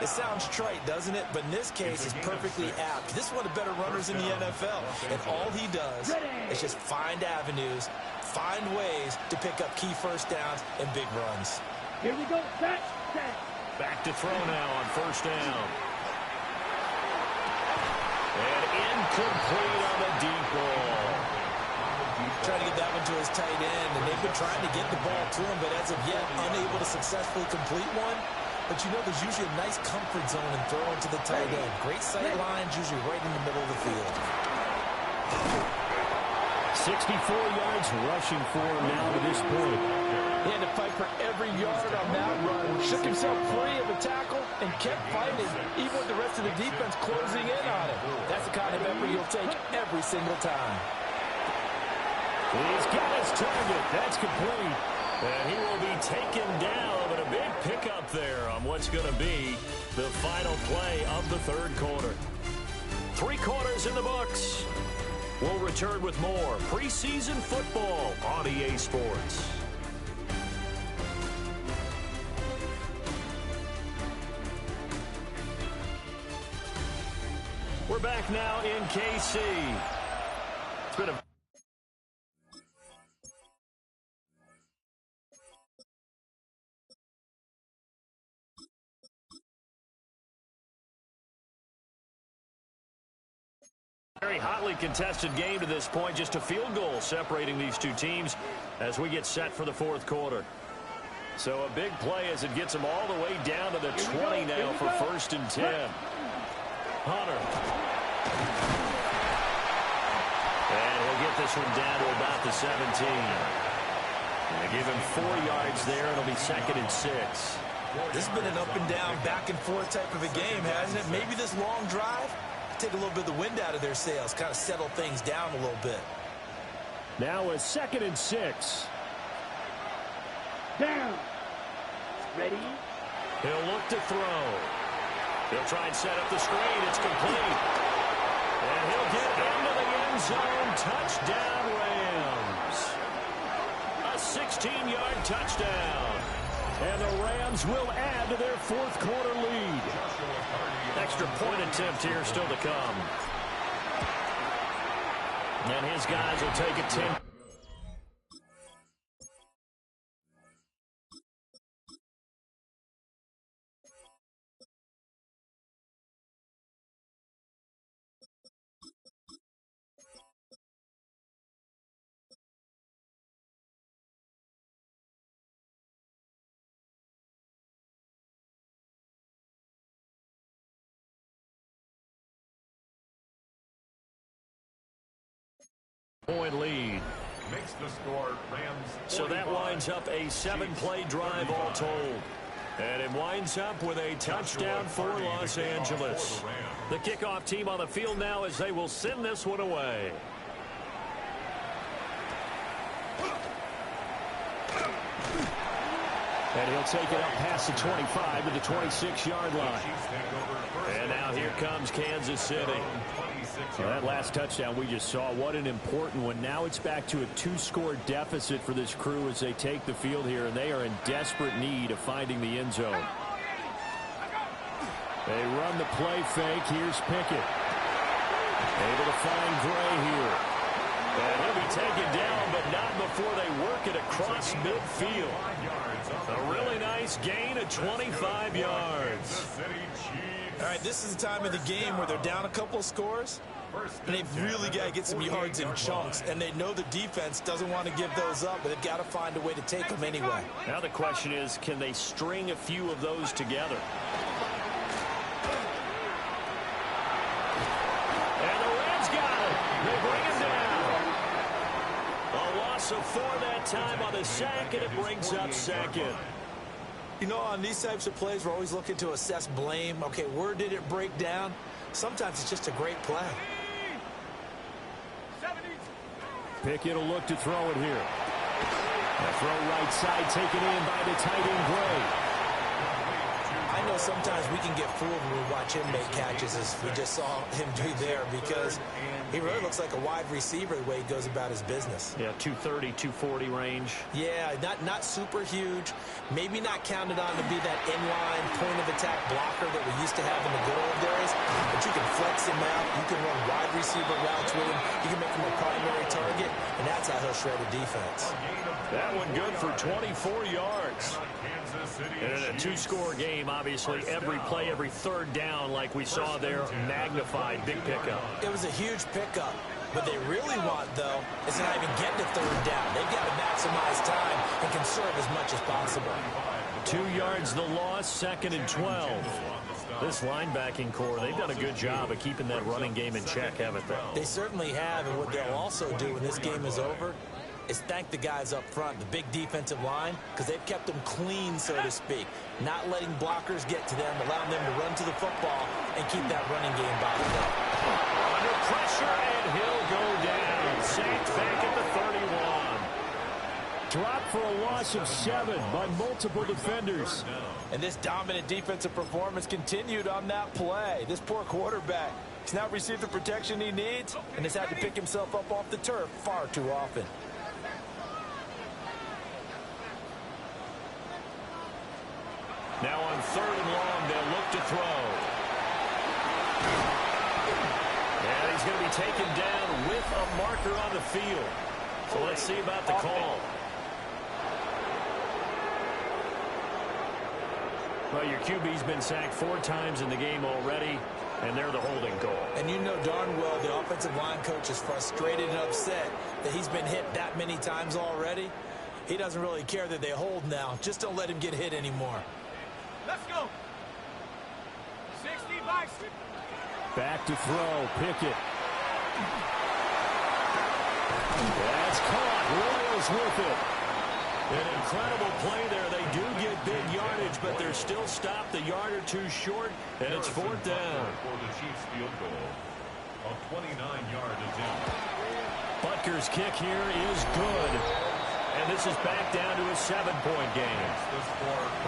It sounds trite, doesn't it? But in this case, it's perfectly apt. This is one of the better runners in the NFL. And all he does is just find avenues, find ways to pick up key 1st downs and big runs. Here we go. Set. Back to throw now on 1st down. And incomplete on the deep ball. Trying to get that one to his tight end, and they've been trying to get the ball to him, but as of yet, unable to successfully complete one. But you know there's usually a nice comfort zone in throwing to the tight end. Great sight lines, usually right in the middle of the field. 64 yards rushing for him now to this point. He had to fight for every yard on that run. Shook himself free of a tackle and kept fighting, even with the rest of the defense closing in on him. That's the kind of effort you'll take every single time. He's got his target. That's complete. And he will be taken down, but a big pickup there on what's going to be the final play of the third quarter. 3 quarters in the books. We'll return with more preseason football on EA Sports. We're back now in KC. It's been a very hotly contested game to this point. Just a field goal separating these two teams as we get set for the fourth quarter. So a big play as it gets them all the way down to the 20 now for 1st and 10. Hunter. And he'll get this one down to about the 17. And they give him 4 yards there. It'll be 2nd and 6. This has been an up and down, back and forth type of a game, hasn't it? Maybe this long drive take a little bit of the wind out of their sails, kind of settle things down a little bit. Now a 2nd and 6. Down. Ready? He'll look to throw. He'll try and set up the screen. It's complete. And he'll get into the end zone. Touchdown, Rams. A 16-yard touchdown. And the Rams will add to their 4th quarter lead. Extra point attempt here still to come. And his guys will take it 10. Point lead. Makes the score Rams. So that winds up a 7-play drive all told. And it winds up with a touchdown for Los Angeles. The kickoff team on the field now as they will send this one away. And he'll take it up past the 25 to the 26-yard line. And now here comes Kansas City. Well, that last touchdown we just saw, what an important one. Now it's back to a 2-score deficit for this crew as they take the field here, and they are in desperate need of finding the end zone. They run the play fake. Here's Pickett. Able to find Gray here. And he'll be taken down, but not before they work it across midfield. A really nice gain of 25 yards. All right, this is the time of the game where they're down a couple of scores, and they've really got to get some yards in chunks, and they know the defense doesn't want to give those up, but they've got to find a way to take them anyway. Now the question is, can they string a few of those together? And the Rams got it. They bring him down. A loss of 4 that time on the sack, and it brings up 2nd. You know, on these types of plays, we're always looking to assess blame. Okay, where did it break down? Sometimes it's just a great play. Pickett will look to throw it here. A throw right side taken in by the tight end Gray. I know sometimes we can get fooled when we watch him make catches, as we just saw him do there, because he really looks like a wide receiver the way he goes about his business. Yeah, 230, 240 range. Yeah, not super huge. Maybe not counted on to be that inline point-of-attack blocker that we used to have in the good old days, but you can flex him out. You can run wide receiver routes with him. You can make him a primary target, and that's how he'll shred a defense. That one good for 24 yards. And in a 2-score game, obviously, every play, every third down, like we saw there, magnified. Big pickup. It was a huge pickup. What they really want, though, is to not even get to third down. They've got to maximize time and conserve as much as possible. 2 yards the loss, 2nd and 12. This linebacking core, they've done a good job of keeping that running game in check, haven't they? They certainly have, and what they'll also do when this game is over is thank the guys up front, the big defensive line, because they've kept them clean, so to speak. Not letting blockers get to them, allowing them to run to the football and keep that running game bottled up. Under pressure, and he'll go down. sacked back at the 31. Dropped for a loss of 7 by multiple defenders. And this dominant defensive performance continued on that play. This poor quarterback has not received the protection he needs and has had to pick himself up off the turf far too often. Now on 3rd and long, they'll look to throw. And he's going to be taken down with a marker on the field. So let's see about the call. Well, your QB's been sacked 4 times in the game already, and they're the holding call. And you know darn well the offensive line coach is frustrated and upset that he's been hit that many times already. He doesn't really care that they hold now. Just don't let him get hit anymore. Let's go. 60 by 60. Back to throw. Pickett. That's caught. Royals with it. An incredible play there. They do get big yardage, but they're still stopped a yard or 2 short, and it's 4th down. For the Chiefs field goal, a 29-yard attempt. Butker's kick here is good. And this is back down to a 7-point game.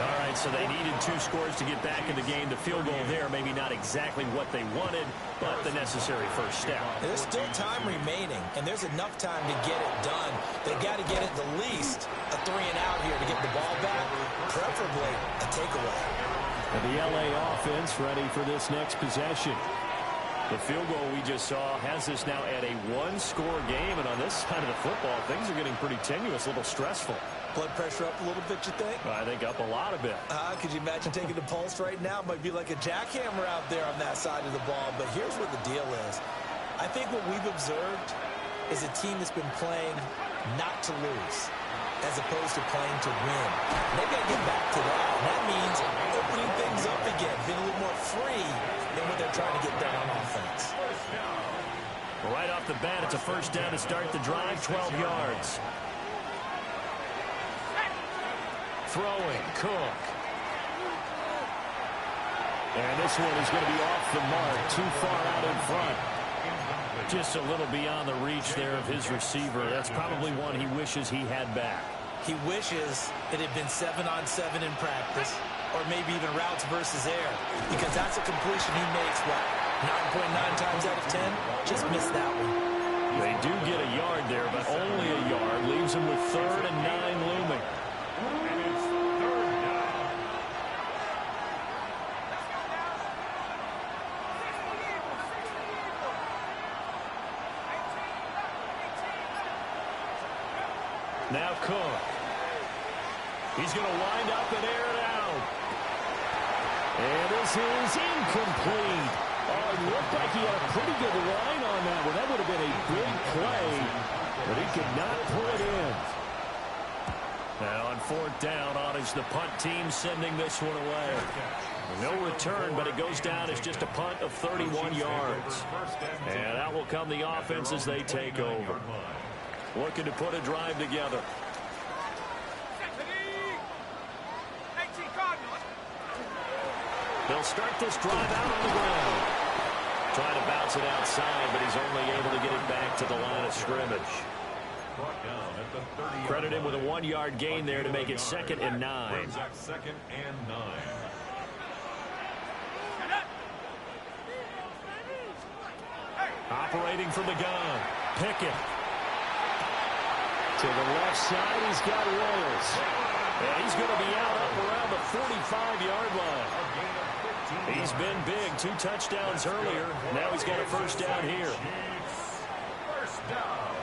All right, so they needed 2 scores to get back in the game. The field goal there, maybe not exactly what they wanted, but the necessary first step. There's still time remaining, and there's enough time to get it done. They've got to get at the least a 3-and-out here to get the ball back, preferably a takeaway. And the LA offense ready for this next possession. The field goal we just saw has this now at a 1-score game, and on this side of the football, things are getting pretty tenuous, a little stressful. Blood pressure up a little bit, you think? I think up a lot a bit. Could you imagine taking the pulse right now? It might be like a jackhammer out there on that side of the ball, but here's what the deal is. I think what we've observed is a team that's been playing not to lose as opposed to playing to win. And they've got to get back to that, and that means opening things up again, being a little more free than what they're trying to get done on offense. Right off the bat, it's a first down to start the drive, 12 yards. Throwing, Cook. And this one is going to be off the mark, too far out in front. Just a little beyond the reach there of his receiver. That's probably one he wishes he had back. He wishes it had been 7-on-7 in practice, or maybe even routes versus air, because that's a completion he makes, what, 9.9 times out of 10? Just missed that one. They do get a yard there, but only a yard. Leaves him with 3rd and 9 looming. And it's 3rd down. Now Cook. He's going to wind up and air it out. And this is incomplete. Oh, it looked like he had a pretty good line on that one. That would have been a big play, but he could not pull it in. Now on 4th down, on is the punt team sending this one away. No return, but it goes down as just a punt of 31 yards. And out will come the offense as they take over. Looking to put a drive together. They'll start this drive out on the ground. Trying to bounce it outside, but he's only able to get it back to the line of scrimmage. Credit him with a 1-yard gain there to make it 2nd and 9. 2nd and 9. Operating from the gun. Pickett. To the left side, he's got Royals. And he's going to be out up around the 45-yard line. He's been big. 2 touchdowns earlier. Now he's got a first down here. First down.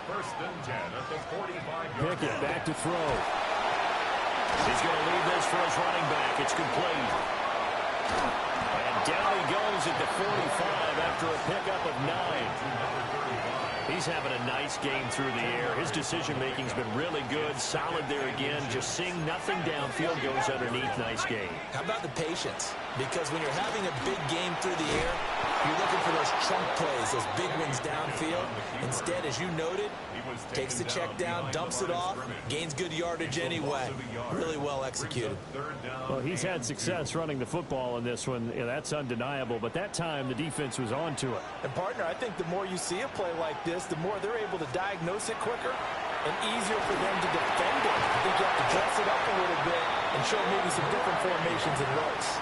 1st and 10 at the 45-yard line. Pickett back to throw. He's going to leave this for his running back. It's complete. And down he goes at the 45 after a pickup of 9. He's having a nice game through the air. His decision-making's been really good. Solid there again. Just seeing nothing downfield, goes underneath. Nice game. How about the patience? Because when you're having a big game through the air, you're looking for those chunk plays, those big ones downfield. Instead, as you noted, takes the check down, dumps it off, gains good yardage anyway. Really well executed. Well, he's had success running the football in this one. and that's undeniable. But that time, the defense was on to it. And, partner, I think the more you see a play like this, the more they're able to diagnose it quicker and easier for them to defend it. I think you have to dress it up a little bit and show maybe some different formations and looks.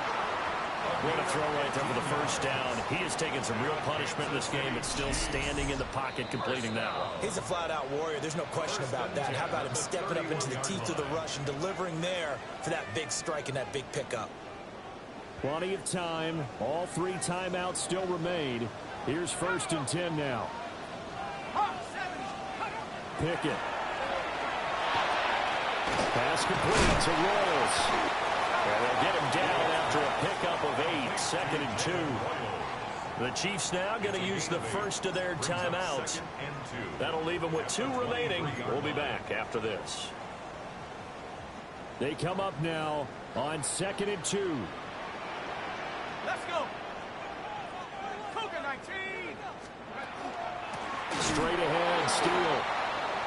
What a throw right there for the first down. He has taken some real punishment in this game, but still standing in the pocket, completing that one. He's a flat-out warrior. There's no question about that. How about him stepping up into the teeth of the rush and delivering there for that big strike and that big pickup? Plenty of time. All 3 timeouts still remain. Here's 1st and 10 now. Pickett. Pass complete to Royals. And they'll get him down after a pickup of 8, 2nd and 2. The Chiefs now going to use the first of their timeouts. That'll leave them with 2 remaining. We'll be back after this. They come up now on 2nd and 2. Let's go. Cougar 19. Straight ahead, steal.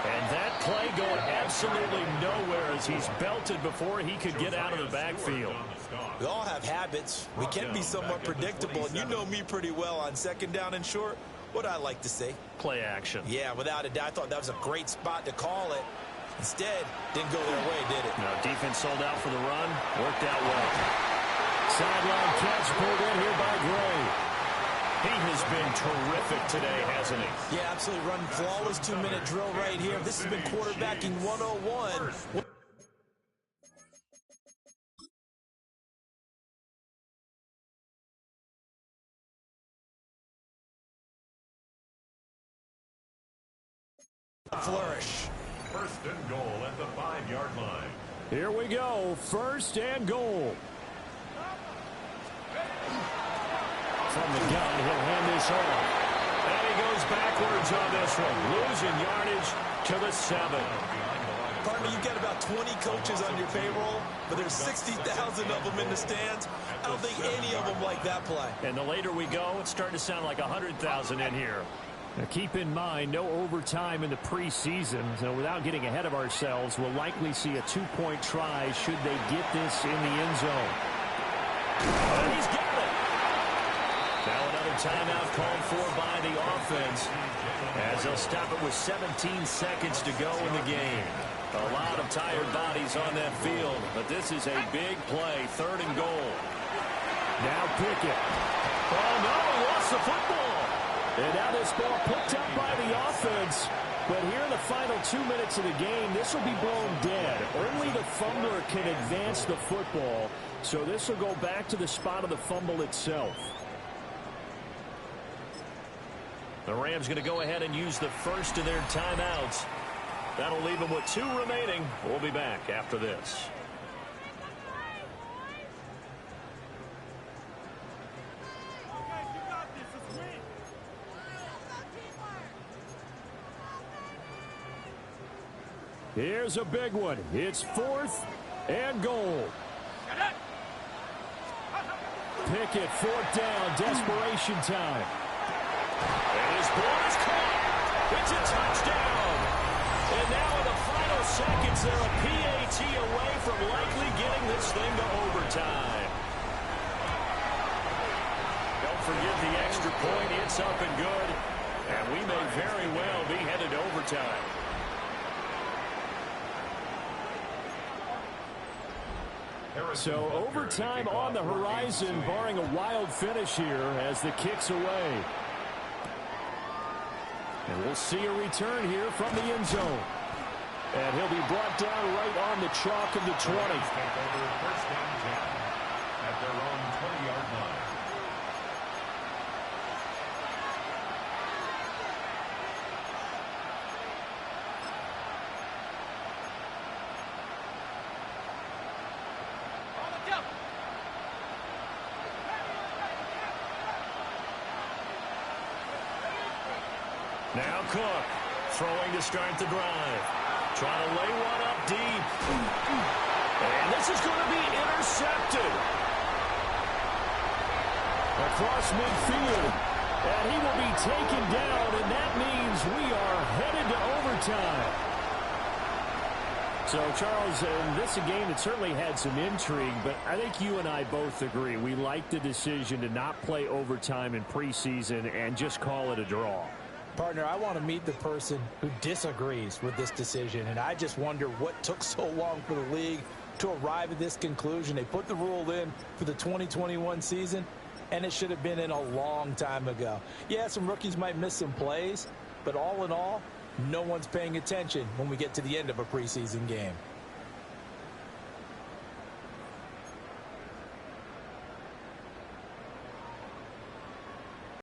And that play going absolutely nowhere as he's belted before he could get out of the backfield. We all have habits. We can be somewhat predictable, and you know me pretty well on 2nd down and short. What I like to say? Play action. Yeah, without a doubt. I thought that was a great spot to call it. Instead, didn't go their way, did it? No, defense sold out for the run. Worked out well. Sideline catch pulled in here by Gray. He has been terrific today, hasn't he? Yeah, absolutely. Running flawless 2-minute drill right here. This has been quarterbacking 101. Flourish. 1st and goal at the 5-yard line. Here we go. 1st and goal. From the gun, he'll hand this off. And he goes backwards on this one. Losing yardage to the 7. Partner, you've got about 20 coaches on your payroll, but there's 60,000 of them in the stands. I don't think any of them like that play. And the later we go, it's starting to sound like 100,000 in here. Now keep in mind, no overtime in the preseason. So without getting ahead of ourselves, we'll likely see a 2-point try should they get this in the end zone. And he's got it. Now another timeout called for by the offense as they'll stop it with 17 seconds to go in the game. A lot of tired bodies on that field, but this is a big play, 3rd and goal. Now Pickett. Oh no, he lost the football. And now this ball picked up by the offense. But here in the final 2 minutes of the game, this will be blown dead. Only the fumbler can advance the football. So this will go back to the spot of the fumble itself. The Rams going to go ahead and use the first of their timeouts. That'll leave them with 2 remaining. We'll be back after this. Here's a big one. It's 4th and goal. Pickett, 4th down, desperation time. And his ball is caught. It's a touchdown. And now in the final seconds, they're a PAT away from likely getting this thing to overtime. Don't forget the extra point. It's up and good. And we may very well be headed to overtime. So overtime on the horizon, barring a wild finish here as the kick's away. And we'll see a return here from the end zone. And he'll be brought down right on the chalk of the 20. At their own 20-yard line. Now Cook throwing to start the drive. Trying to lay one up deep. And this is going to be intercepted. Across midfield. And he will be taken down, and that means we are headed to overtime. So, Charles, in this a game that certainly had some intrigue, but I think you and I both agree. We like the decision to not play overtime in preseason and just call it a draw. Partner, I want to meet the person who disagrees with this decision, and I just wonder what took so long for the league to arrive at this conclusion. They put the rule in for the 2021 season, and it should have been in a long time ago. Yeah, some rookies might miss some plays, but all in all, no one's paying attention when we get to the end of a preseason game.